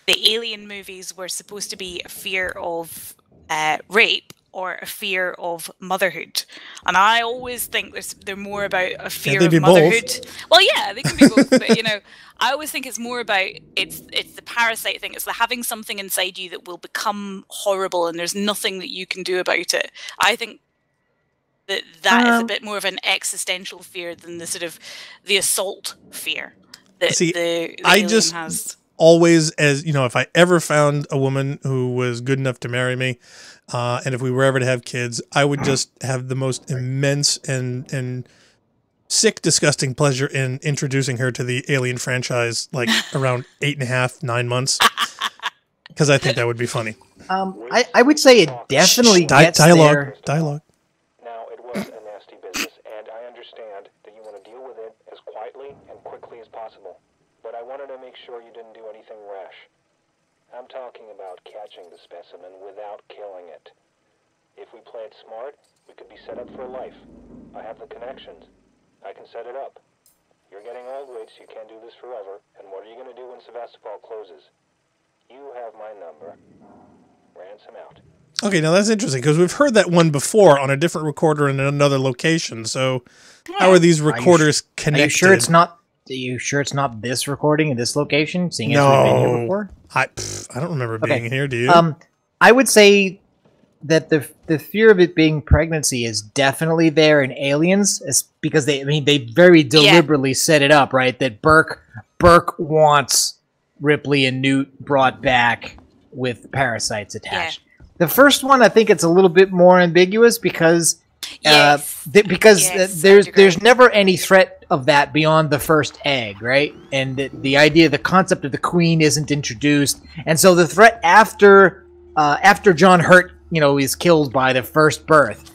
the Alien movies were supposed to be a fear of rape or a fear of motherhood. And I always think they're more about a fear of motherhood. Both? Well, yeah, they can be both. But, you know, I always think it's more about, it's the parasite thing. It's the having something inside you that will become horrible and there's nothing that you can do about it. I think that is a bit more of an existential fear than the sort of the assault fear that the alien has. Always, as you know, if I ever found a woman who was good enough to marry me, and if we were ever to have kids, I would just have the most immense and sick, disgusting pleasure in introducing her to the Alien franchise, like around 8.5, 9 months, because I think that would be funny. I would say it definitely gets there. Dialogue. Now, it was a nasty business, and I understand that you want to deal with it as quietly and quickly as possible. But I wanted to make sure you didn't do anything rash. I'm talking about catching the specimen without killing it. If we play it smart, we could be set up for life. I have the connections. I can set it up. You're getting old, Wade, so you can't do this forever. And what are you going to do when Sevastopol closes? You have my number. Ransom out. Okay, now that's interesting, because we've heard that one before on a different recorder in another location. So how are these recorders connected? Are you sure it's not? Are you sure it's not this recording in this location? Seeing as we've been here before? I don't remember being here. Do you? I would say that the fear of it being pregnancy is definitely there in Aliens, because they very deliberately set it up, right? That Burke wants Ripley and Newt brought back with parasites attached. The first one, I think it's a little bit more ambiguous because there's never any threat of that beyond the first egg, right? And the idea, the concept of the queen isn't introduced, and so the threat after John Hurt, is killed by the first birth,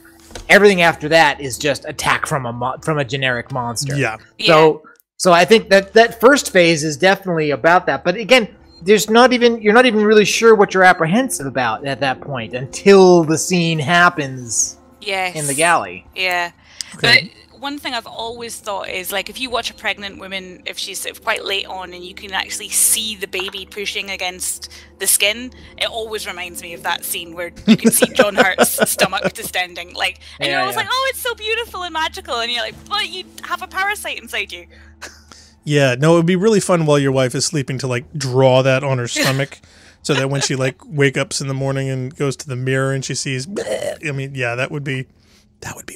everything after that is just attack from a generic monster. Yeah. So I think that first phase is definitely about that, but again, you're not even really sure what you're apprehensive about at that point until the scene happens. Yes. In the galley. Yeah. Okay. But one thing I've always thought is, like, if you watch a pregnant woman, if she's sort of quite late on and you can actually see the baby pushing against the skin, it always reminds me of that scene where you can see John Hurt's stomach distending. Like, and you're always like, oh, it's so beautiful and magical. And you're like, but you have a parasite inside you. Yeah, no, it would be really fun while your wife is sleeping to, like, draw that on her stomach. So that when she, like, wake up in the morning and goes to the mirror and she sees, bleh, I mean, yeah, that would be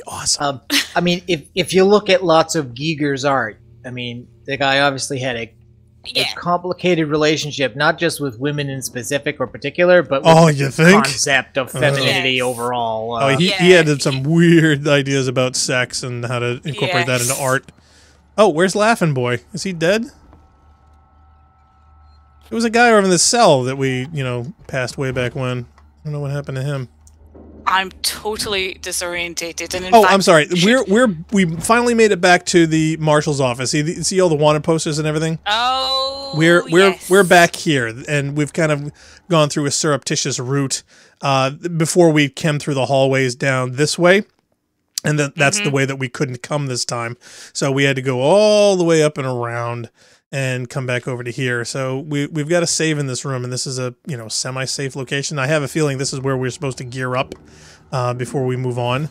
awesome. I mean, if you look at lots of Giger's art, I mean, the guy obviously had a complicated relationship, not just with women in specific or particular, but with the concept of femininity overall. He had some weird ideas about sex and how to incorporate that into art. Oh, where's Laughing Boy? Is he dead? There was a guy over in the cell that we, passed way back when. I don't know what happened to him. I'm totally disorientated. And in fact, I'm sorry. We finally made it back to the marshal's office. See all the wanted posters and everything? Oh, we're back here, and we've kind of gone through a surreptitious route before we came through the hallways down this way. And that's the way that we couldn't come this time. So we had to go all the way up and around and come back over to here. So we've got a save in this room, and this is a semi-safe location. I have a feeling this is where we're supposed to gear up before we move on.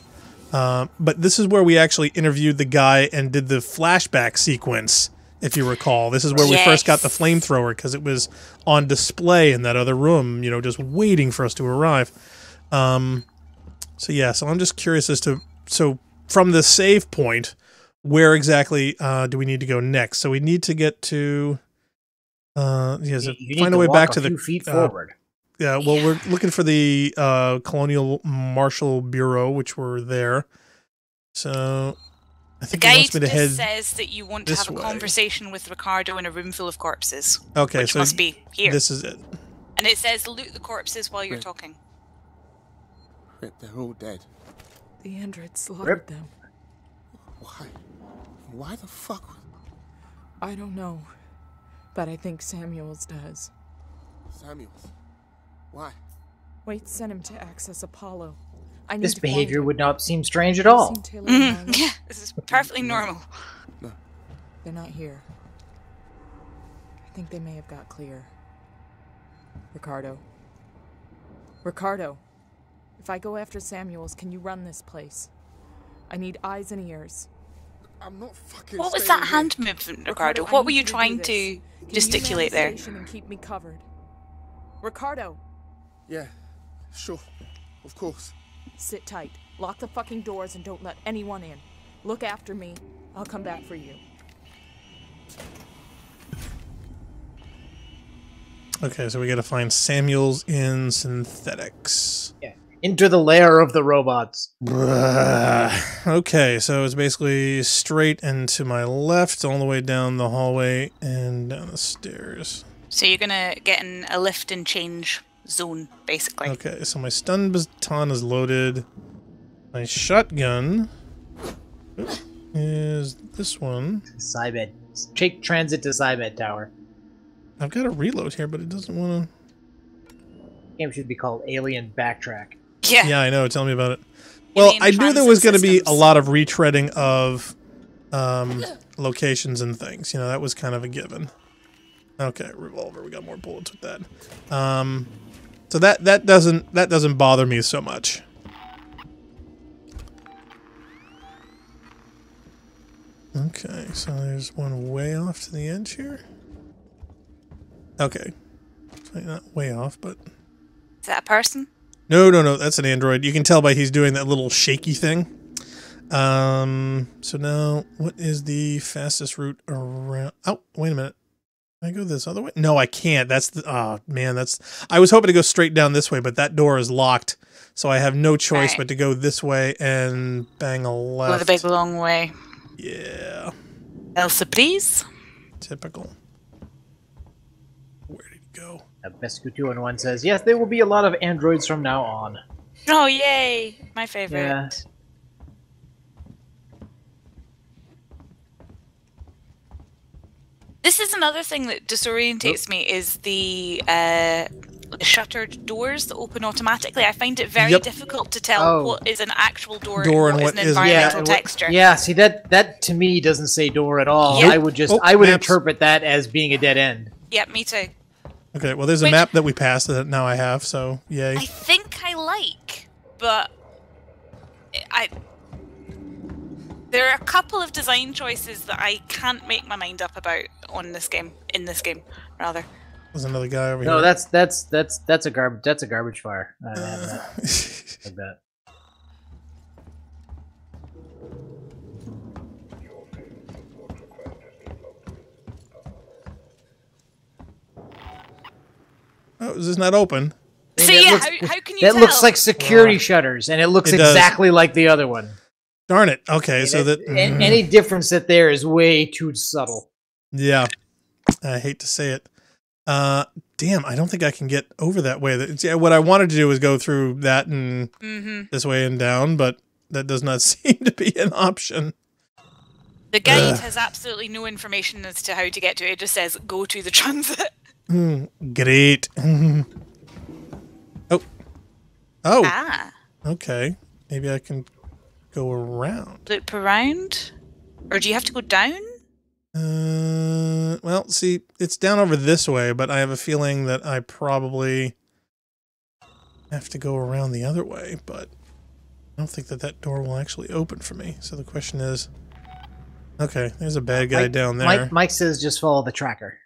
But this is where we actually interviewed the guy and did the flashback sequence, if you recall. This is where we first got the flamethrower because it was on display in that other room, just waiting for us to arrive. So I'm just curious as to, so from the save point, where exactly do we need to go next? So we need to get to find a way back to the feet forward. Yeah, well, we're looking for the Colonial Marshal Bureau, which were there. So I think the guide wants me to head says that you want to have a conversation with Ricardo in a room full of corpses. Okay, which must be here. This is it. And it says loot the corpses while you're talking. Rip, they're all dead. The androids slaughtered them. Why? Why the fuck? I don't know, but I think Samuels does. Samuels? Why? Waite sent him to access Apollo. This behavior would not seem strange at all. Yeah, this is perfectly normal. No. They're not here. I think they may have got clear. Ricardo, if I go after Samuels, can you run this place? I need eyes and ears. I'm not fucking. What was that hand movement, Ricardo? What were you trying to gesticulate there? And keep me covered. Ricardo. Yeah, sure, of course. Sit tight. Lock the fucking doors and don't let anyone in. Look after me. I'll come back for you. Okay, so we got to find Samuels in synthetics. Yeah, into the lair of the robots. Okay, so it's basically straight and to my left, all the way down the hallway and down the stairs. So you're gonna get in a lift and change zone, basically. Okay, so my stun baton is loaded. My shotgun is this one. Cybed. Take transit to Cybed Tower. I've got a reload here, but it doesn't want to. Game should be called Alien Backtrack. Yeah. Yeah, I know. Tell me about it. Well, I knew there was going to be a lot of retreading of locations and things. That was kind of a given. Okay, revolver. We got more bullets with that. So that doesn't bother me so much. Okay, so there's one way off to the edge here. Okay, so not way off, but is that a person? No, that's an android. You can tell by he's doing that little shaky thing. So now, what is the fastest route around? Oh, wait a minute. I go this other way? No, I can't. That's the... Oh, man, that's... I was hoping to go straight down this way, but that door is locked. So I have no choice but to go this way and bang a left. Go the big long way. Yeah. El surprise. Typical. Where did he go? Bescu211 says, yes, there will be a lot of androids from now on. Oh, yay! My favorite. Yeah. This is another thing that disorientates me, is the shuttered doors that open automatically. I find it very difficult to tell what is an actual door and what is an environmental texture. Yeah, see, that to me doesn't say door at all. Yep. I would interpret that as being a dead end. Yep, me too. Okay, well, there's a map that we passed that now I have, so yay. I think I like, but there are a couple of design choices that I can't make my mind up about in this game, rather. There's another guy over here. No, that's a garbage fire. I have that. Like that. Oh, is this not open? So yeah, how can you tell? That looks like security shutters, and it looks exactly like the other one. Darn it. Okay, so that... Any difference that there is way too subtle. Yeah. I hate to say it. Damn, I don't think I can get over that way. Yeah, what I wanted to do was go through that and this way and down, but that does not seem to be an option. The guide has absolutely no information as to how to get to it. It just says, go to the transit. Great. Oh. Ah. Okay. Maybe I can go around. Loop around? Or do you have to go down? Well, see, it's down over this way, but I have a feeling that I probably have to go around the other way, but I don't think that door will actually open for me. So the question is, okay, there's a bad guy down there. Mike says just follow the tracker.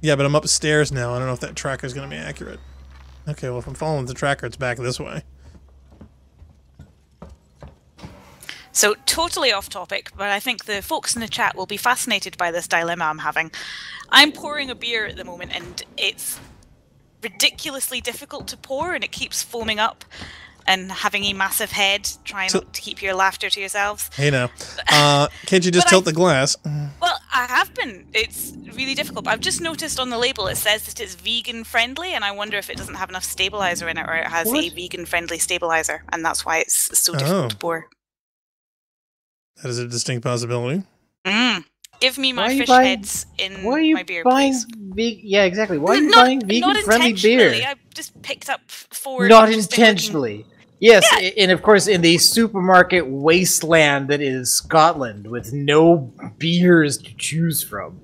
Yeah, but I'm upstairs now. I don't know if that tracker is going to be accurate. Okay, well, if I'm following the tracker, it's back this way. So, totally off topic, but I think the folks in the chat will be fascinated by this dilemma I'm having. I'm pouring a beer at the moment, and it's ridiculously difficult to pour, and it keeps foaming up and having a massive head, trying not to keep your laughter to yourselves. Hey now. Can't you just tilt the glass? Well, I have been. It's really difficult. But I've just noticed on the label it says that it's vegan friendly, and I wonder if it doesn't have enough stabilizer in it, or it has a vegan friendly stabilizer, and that's why it's so difficult to pour. That is a distinct possibility. Give me my fish heads in my beer, please. Yeah, exactly. Why are you buying vegan-friendly beer? I just picked up 4... Not intentionally. Yes, and of course in the supermarket wasteland that is Scotland, with no beers to choose from.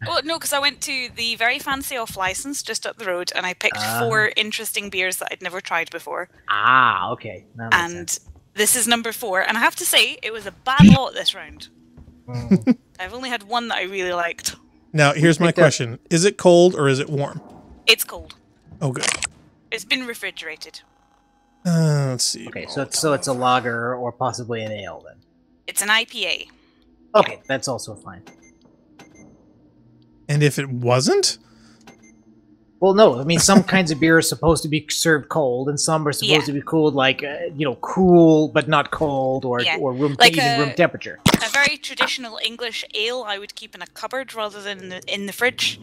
Well, no, because I went to the very fancy off-license just up the road, and I picked 4 interesting beers that I'd never tried before. Ah, okay. And this is number 4, and I have to say, it was a bad lot this round. I've only had one that I really liked. Now, here's my question. Is it cold or is it warm? It's cold. Oh, good. It's been refrigerated. Let's see. Okay, so it's a lager or possibly an ale, then. It's an IPA. Okay, that's also fine. And if it wasn't? Well, no. I mean, some kinds of beer are supposed to be served cold, and some are supposed to be cooled, like cool but not cold, or room temperature. A very traditional English ale, I would keep in a cupboard rather than in the fridge.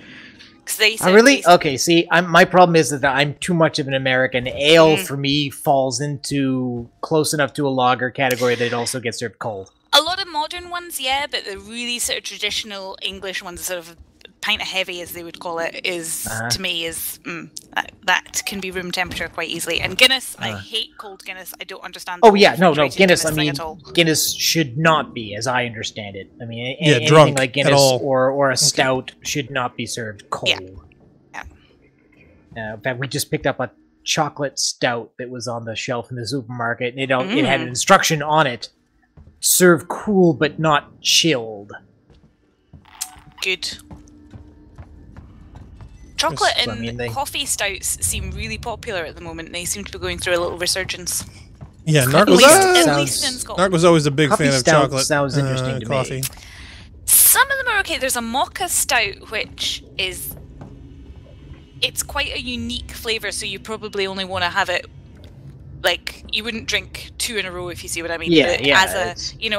Okay. See, my problem is that I'm too much of an American. Ale for me falls into close enough to a lager category that it also gets served cold. A lot of modern ones, yeah, but the really sort of traditional English ones, sort of pint of heavy, as they would call it, is to me is that can be room temperature quite easily. And Guinness, I hate cold Guinness. I don't understand. Oh yeah, no, Guinness. I mean, Guinness should not be, as I understand it. I mean, anything like Guinness or a stout should not be served cold. Yeah. In fact, we just picked up a chocolate stout that was on the shelf in the supermarket, and it had an instruction on it: serve cool but not chilled. Good. Chocolate and coffee stouts seem really popular at the moment. They seem to be going through a little resurgence. Yeah, Narc was always a big fan of chocolate. Sounds interesting to coffee. Some of them are okay, there's a mocha stout, which is... It's quite a unique flavour, so you probably only want to have it... Like, you wouldn't drink 2 in a row, if you see what I mean. Yeah, but yeah. as a,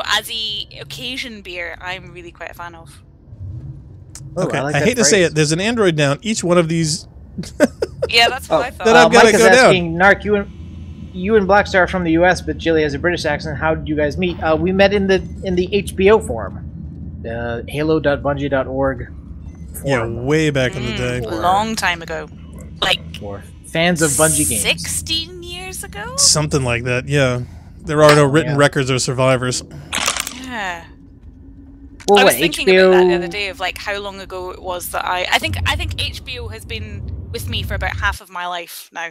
as a occasion beer, I'm really quite a fan of. Okay, I like I that hate to say phrase. it. There's an Android down each one of these. Yeah, that's what I thought. That I've got Mike to is go down. asking, Narc, you and Blackstar are from the U.S., but Jilly has a British accent. How did you guys meet? We met in the HBO forum, halo.bungie.org. Yeah, way back in the day. A long time ago. Like, For fans of Bungie games. 16 years ago? Something like that, yeah. There are no written records or survivors. Yeah. Well, I was what, thinking HBO... about that the other day, of like how long ago it was that I think HBO has been with me for about half of my life now.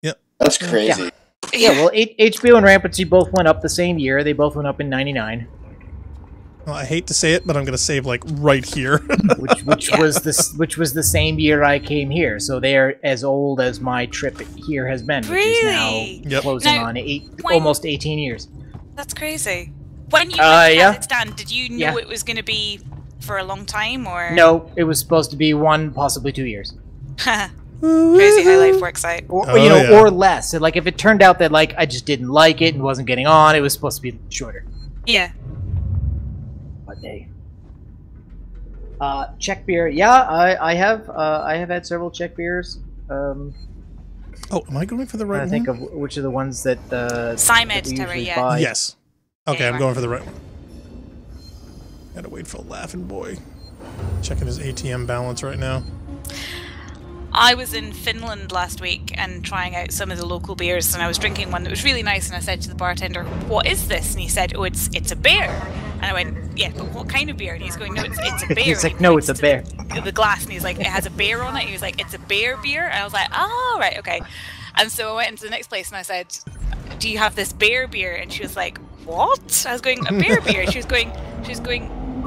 Yep. That's crazy. Yeah, well, HBO and Rampancy both went up the same year. They both went up in '99. Well, I hate to say it, but I'm gonna save like right here. which was the same year I came here. So they are as old as my trip here has been, which Really? is now closing on almost 18 years. That's crazy. When you went to yeah. Kazakhstan, did you know it was going to be for a long time, or No, it was supposed to be 1, possibly 2 years. Crazy how life works out. Or, or less. So, like, if it turned out that like I just didn't like it and wasn't getting on, it was supposed to be shorter. Yeah. But hey. Czech beer. Yeah, I have had several Czech beers. Oh, am I going for the right I one? think of which are the ones that Simed we Terror, usually yeah. buy. Yes. Okay, Yeah, I'm going for the right one. Gotta wait for a laughing boy. Checking his ATM balance right now. I was in Finland last week and trying out some of the local beers, and I was drinking one that was really nice, and I said to the bartender, "What is this?" And he said, "Oh, it's a beer." And I went, "Yeah, but what kind of beer?" And he's going, "No, it's a beer." He's like, "No, it's a bear." The glass, and he's like, "It has a bear on it." And he was like, "It's a bear beer." And I was like, "Oh, right, okay." And so I went into the next place and I said, "Do you have this bear beer?" And she was like, "What?" I was going, "A bear beer." She was going,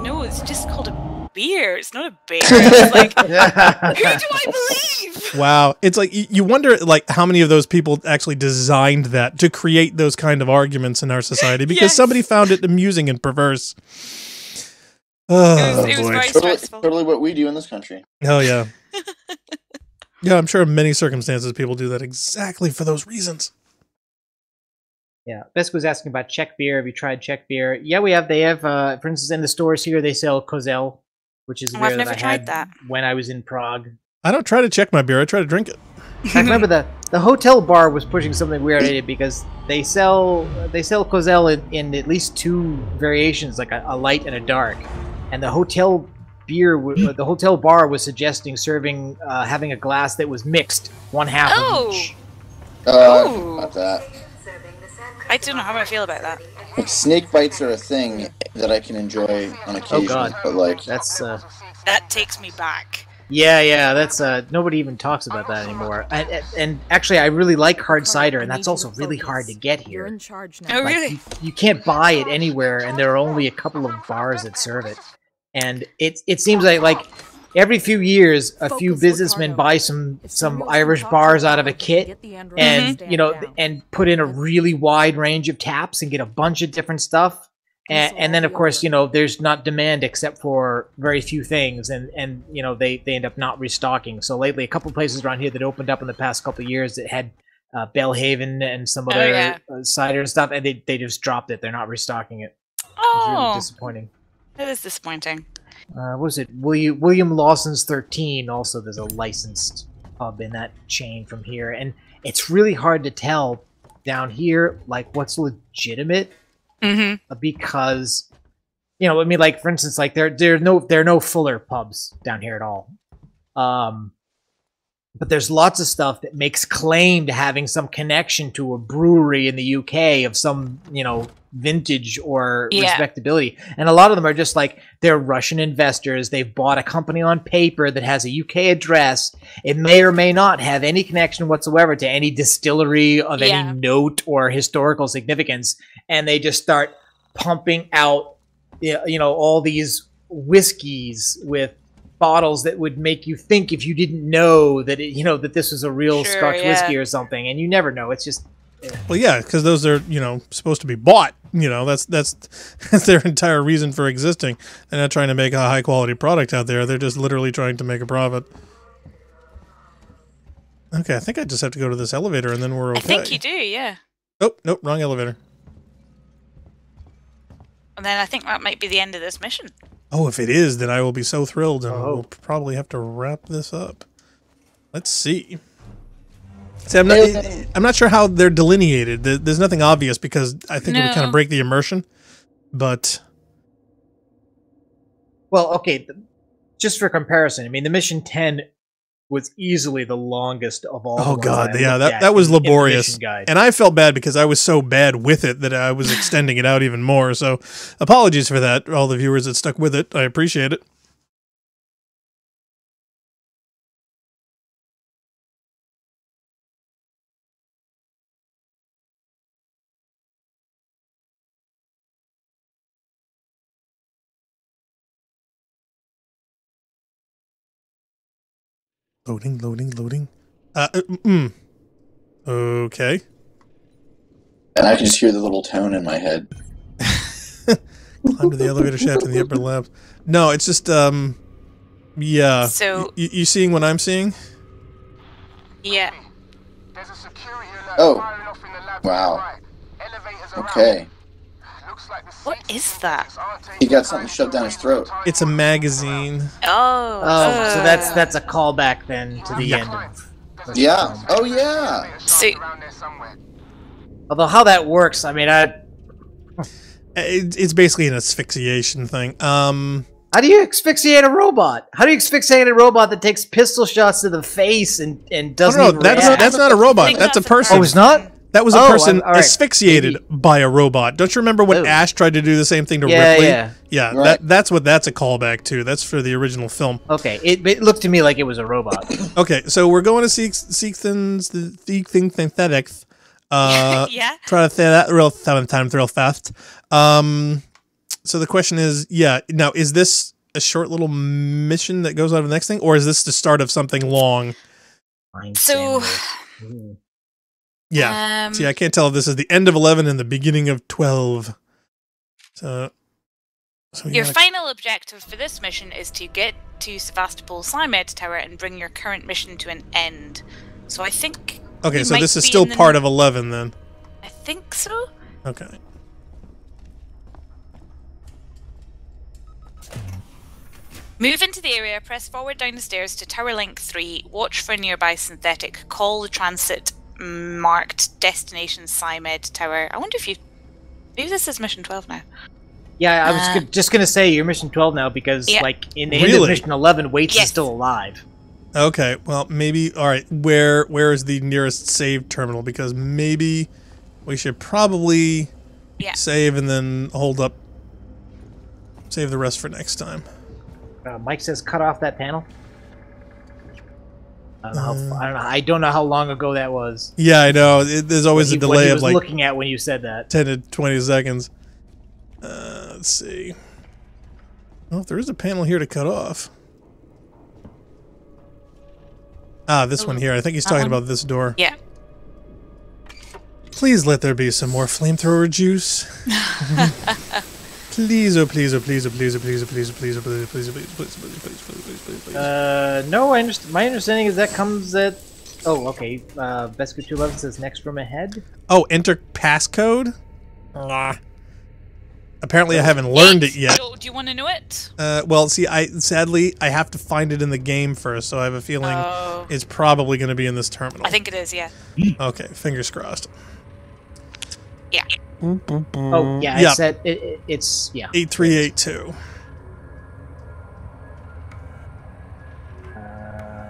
"No, it's just called a beer. It's not a bear." I was like, who do I believe? Wow, it's like you wonder like how many of those people actually designed that to create those kind of arguments in our society because somebody found it amusing and perverse. Oh, it was boy. very stressful. Totally what we do in this country. Oh yeah. Yeah, I'm sure in many circumstances people do that exactly for those reasons. Yeah, Besk was asking about Czech beer. Have you tried Czech beer? Yeah, we have. They have, for instance, in the stores here, they sell Kozel, which is a beer I've that never I tried had that. when I was in Prague. I don't try to check my beer. I try to drink it. I remember the hotel bar was pushing something weird at it because they sell Kozel in at least 2 variations, like a light and a dark, and the hotel the hotel bar was suggesting serving having a glass that was mixed, 1/2 of each. About that. I don't know how I feel about that. Like, snake bites are a thing that I can enjoy on occasion, God. but like That's That takes me back. yeah, that's nobody even talks about that anymore. And actually, I really like hard cider, and that's also really hard to get You're here. in charge now. Oh, Like, really? you can't buy it anywhere, and there are only a couple of bars that serve it. And it seems like every few years, a few businessmen buy some Irish bars out of a kit, and and put in a really wide range of taps and get a bunch of different stuff. And then of course there's not demand except for very few things, and they end up not restocking. So lately, a couple places around here that opened up in the past couple of years that had Bellhaven and some other cider and stuff, and they just dropped it. They're not restocking it. It's really disappointing. It is disappointing. What was it? William Lawson's 13. Also, there's a licensed pub in that chain from here, and it's really hard to tell down here like what's legitimate because I mean, like for instance, like there are no Fuller pubs down here at all. But there's lots of stuff that makes claim to having some connection to a brewery in the UK of some, vintage or respectability. And a lot of them are just like, they're Russian investors. They've bought a company on paper that has a UK address. It may or may not have any connection whatsoever to any distillery of any note or historical significance. And they just start pumping out, all these whiskeys with bottles that would make you think if you didn't know that that this was a real Scotch whiskey or something, and you never know. It's just Well, yeah, because those are, supposed to be bought. That's their entire reason for existing. They're not trying to make a high quality product out there. They're just literally trying to make a profit. Okay, I think I just have to go to this elevator and then we're okay. I think you do, yeah. Oh, nope, wrong elevator. And then I think that might be the end of this mission. Oh, if it is, then I will be so thrilled, and we'll probably have to wrap this up. Let's see. See, I'm not sure how they're delineated. There's nothing obvious because I think it would kind of break the immersion. But well, okay, just for comparison, I mean, the mission 10 was easily the longest of all. Oh god, yeah, that was laborious, and I felt bad because I was so bad with it that I was extending it out even more. So, apologies for that, all the viewers that stuck with it. I appreciate it. Loading. Okay. And I can just hear the little tone in my head. Climb to the elevator shaft in the upper left. No, it's just, yeah. So... You seeing what I'm seeing? Yeah. Oh. Wow. Okay. What is that? He got something shoved down his throat. It's a magazine. Oh, so that's a callback then to the end of yeah. Oh yeah. See, although how that works, I mean, it's basically an asphyxiation thing. How do you asphyxiate a robot? How do you asphyxiate a robot that takes pistol shots to the face and doesn't? No, that's not a robot. That's a person. Oh, it's not. That was a person asphyxiated by a robot. Don't you remember when Ash tried to do the same thing to Ripley? Yeah. Right. That's what that's a callback to. That's for the original film. Okay, it looked to me like it was a robot. Okay, so we're going to seek things, synthetics. yeah. Try to say that real 7 times real fast. So the question is, now is this a short little mission that goes on to the next thing, or is this the start of something long? So. Yeah. See, I can't tell if this is the end of 11 and the beginning of 12. So your final objective for this mission is to get to Sevastopol Symed Tower and bring your current mission to an end. So I think. Okay, so this is still part of 11 then. I think so. Okay. Move into the area, press forward down the stairs to Tower Link 3, watch for a nearby synthetic, call the transit marked destination Symed Tower. I wonder if you... Maybe this is mission 12 now. Yeah, I was just going to say you're mission 12 now because, like, in the end of mission 11, Waits is still alive. Okay, well, maybe... Alright, where is the nearest save terminal? Because maybe we should probably save and then hold up. Save the rest for next time. Mike says cut off that panel. I don't know how long ago that was. Yeah, I know. There's always a delay of like looking at when you said that 10 to 20 seconds. Let's see. Well, if there is a panel here to cut off. Ah, this one here. I think he's talking about this door. Yeah. Please let there be some more flamethrower juice. Please, oh please, oh please, oh please, oh please, oh please, oh please, oh please, oh please, oh please, please, please, please, please, please, please. No, my understanding is that comes at... Oh, okay. Vesco 211 says next room ahead. Oh, enter passcode? Apparently I haven't learned it yet. Do you want to know it? Well, see, sadly, I have to find it in the game first, so I have a feeling it's probably going to be in this terminal. I think it is, yeah. Okay, fingers crossed. Yeah. Oh, yeah, I said it's, 8382.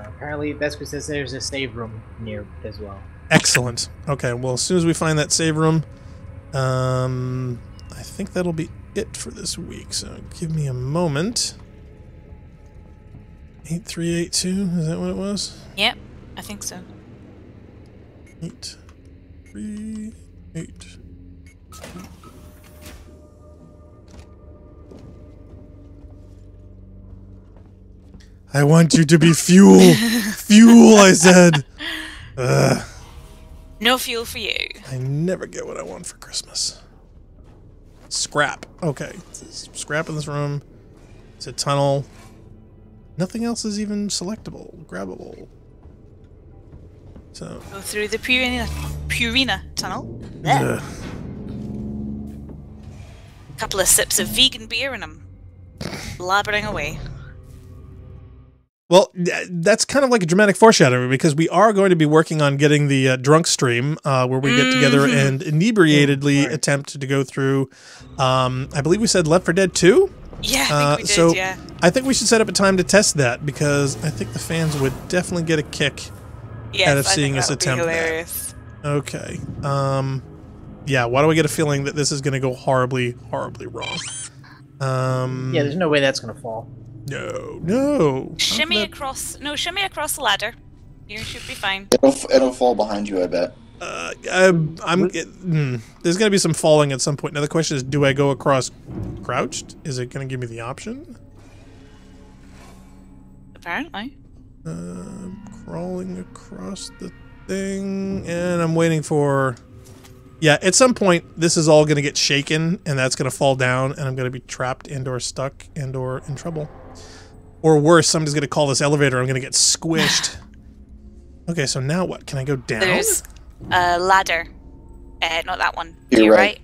Apparently, Vesco says there's a save room near as well. Excellent. Okay, well, as soon as we find that save room, I think that'll be it for this week, so give me a moment. 8382, is that what it was? Yep, I think so. 838. I want you to be fuel. Fuel, I said. No fuel for you. I never get what I want for Christmas. Scrap. Okay. Scrap in this room. It's a tunnel. Nothing else is even selectable, grabbable. So go through the Purina tunnel. Couple of sips of vegan beer and I'm blabbering away. Well, that's kind of like a dramatic foreshadowing because we are going to be working on getting the drunk stream where we get together and inebriatedly attempt to go through, I believe we said Left 4 Dead 2? Yeah, I think we did, so yeah. I think we should set up a time to test that because I think the fans would definitely get a kick out of seeing us attempt that. Okay. Yeah, why do I get a feeling that this is going to go horribly, horribly wrong? Yeah, there's no way that's going to fall. No. Shimmy across the ladder. You should be fine. It'll fall behind you, I bet. There's going to be some falling at some point. Now the question is, do I go across crouched? Is it going to give me the option? Apparently. Crawling across the thing, and I'm waiting for... Yeah, at some point, this is all going to get shaken, and that's going to fall down, and I'm going to be trapped and/or stuck and/or in trouble. Or worse, somebody's going to call this elevator, I'm going to get squished. Okay, so now what? Can I go down? There's a ladder. Not that one. You're right.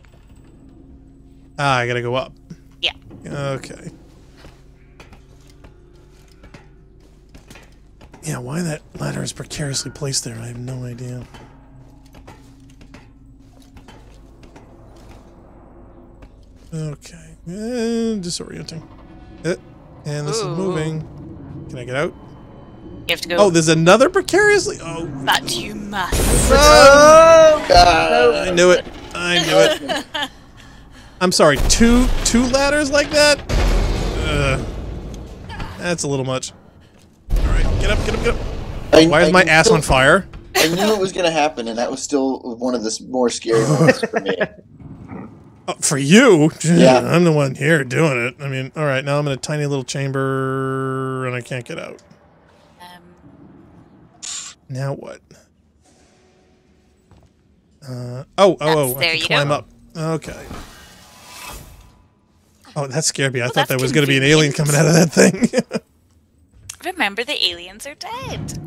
Ah, I got to go up. Yeah. Okay. Yeah, why that ladder is precariously placed there, I have no idea. Okay, disorienting. And this is moving. Can I get out? You have to go. Oh, there's another precariously. Oh, that you must. Oh, God. I knew it. I knew it. I'm sorry. Two ladders like that. That's a little much. All right, get up, get up, get up. Why is my ass on fire? I knew it was going to happen, and that was still one of the more scary moments for me. For you? Yeah. I'm the one here doing it. I mean, all right, now I'm in a tiny little chamber, and I can't get out. Now what? I can climb up. Okay. Oh, that scared me. I thought that was going to be an alien coming out of that thing. Remember, the aliens are dead.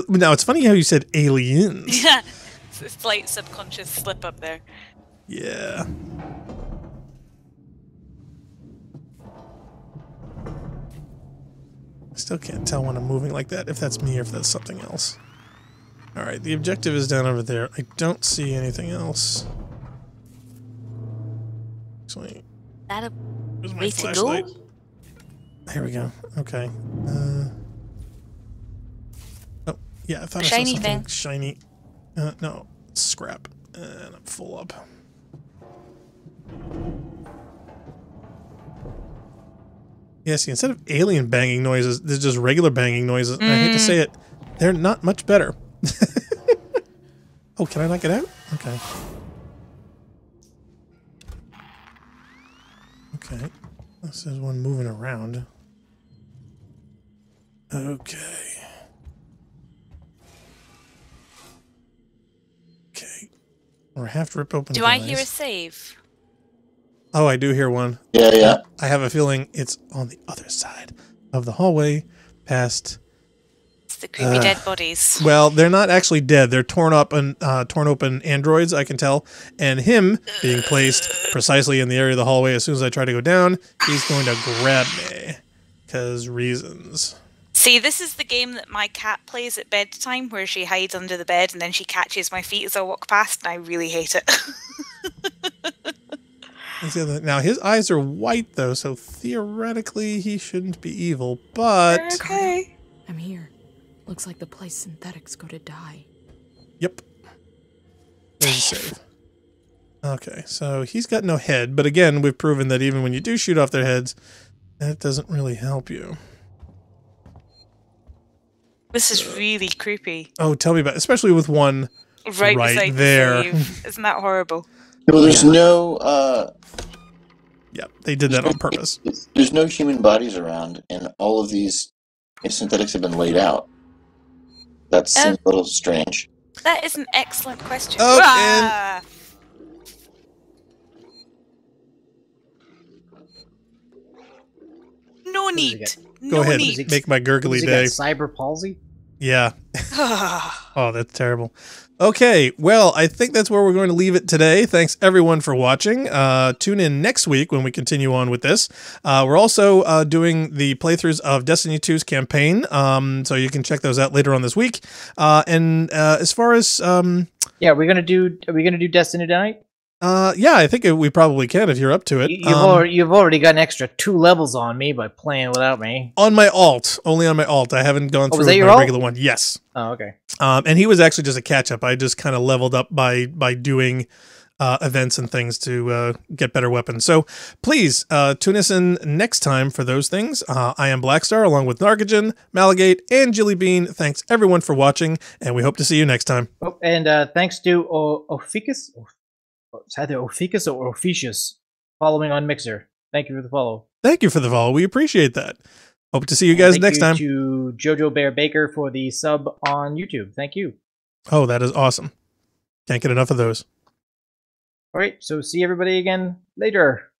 Now, it's funny how you said aliens. Yeah. It's a slight subconscious slip up there. Yeah. I still can't tell when I'm moving like that, if that's me or if that's something else. Alright, the objective is down over there. I don't see anything else. Actually, that a where's my way to flashlight? go? There we go. Okay. Oh, yeah, I thought Shiny I saw something thing. shiny. No, it's scrap. And I'm full up. Yeah, see, instead of alien banging noises, there's just regular banging noises. And I hate to say it, they're not much better. Oh, can I not get out? Okay. Okay. This is one moving around. Okay. Okay. Or I have to rip open. Do I hear a save? Oh, I do hear one. Yeah. I have a feeling it's on the other side of the hallway, past. It's the creepy dead bodies. Well, they're not actually dead. They're torn open androids, I can tell. And him being placed precisely in the area of the hallway, as soon as I try to go down, he's going to grab me. 'Cause reasons. See, this is the game that my cat plays at bedtime, where she hides under the bed and then she catches my feet as I walk past, and I really hate it. Now, his eyes are white, though, so theoretically he shouldn't be evil, but... Okay. I'm here. Looks like the place synthetics go to die. Yep. There's a save. Okay, so he's got no head, but again, we've proven that even when you do shoot off their heads, that doesn't really help you. This is really creepy. Oh, tell me about it, especially with one right beside there. The save. Isn't that horrible? Well, there's no... Yep, they did that on purpose. There's no human bodies around, and all of these synthetics have been laid out. That seems a little strange. That is an excellent question. Oh, Ah! No need. Go ahead. Need. Make my gurgly day. Cyber palsy? Yeah. Oh, that's terrible. Okay, well, I think that's where we're going to leave it today. Thanks, everyone, for watching. Tune in next week when we continue on with this. We're also doing the playthroughs of Destiny 2's campaign, so you can check those out later on this week. And as far as... yeah, are we gonna do Destiny tonight? Yeah, I think we probably can if you're up to it. You've already got an extra 2 levels on me by playing without me. On my alt, only on my alt. I haven't gone through was that my regular one. Yes. Oh, okay. And he was actually just a catch up. I just kind of leveled up by doing events and things to get better weapons. So please tune us in next time for those things. I am Blackstar along with Nargajan, Malagate, and Jillybean. Thanks everyone for watching, and we hope to see you next time. Oh, and thanks to Ophikus. It's either Ophikus or Officious following on Mixer. Thank you for the follow. Thank you for the follow. We appreciate that. Hope to see you guys next time. Thank you to Jojo Bear Baker for the sub on YouTube. Thank you. Oh, that is awesome. Can't get enough of those. All right, so see everybody again later.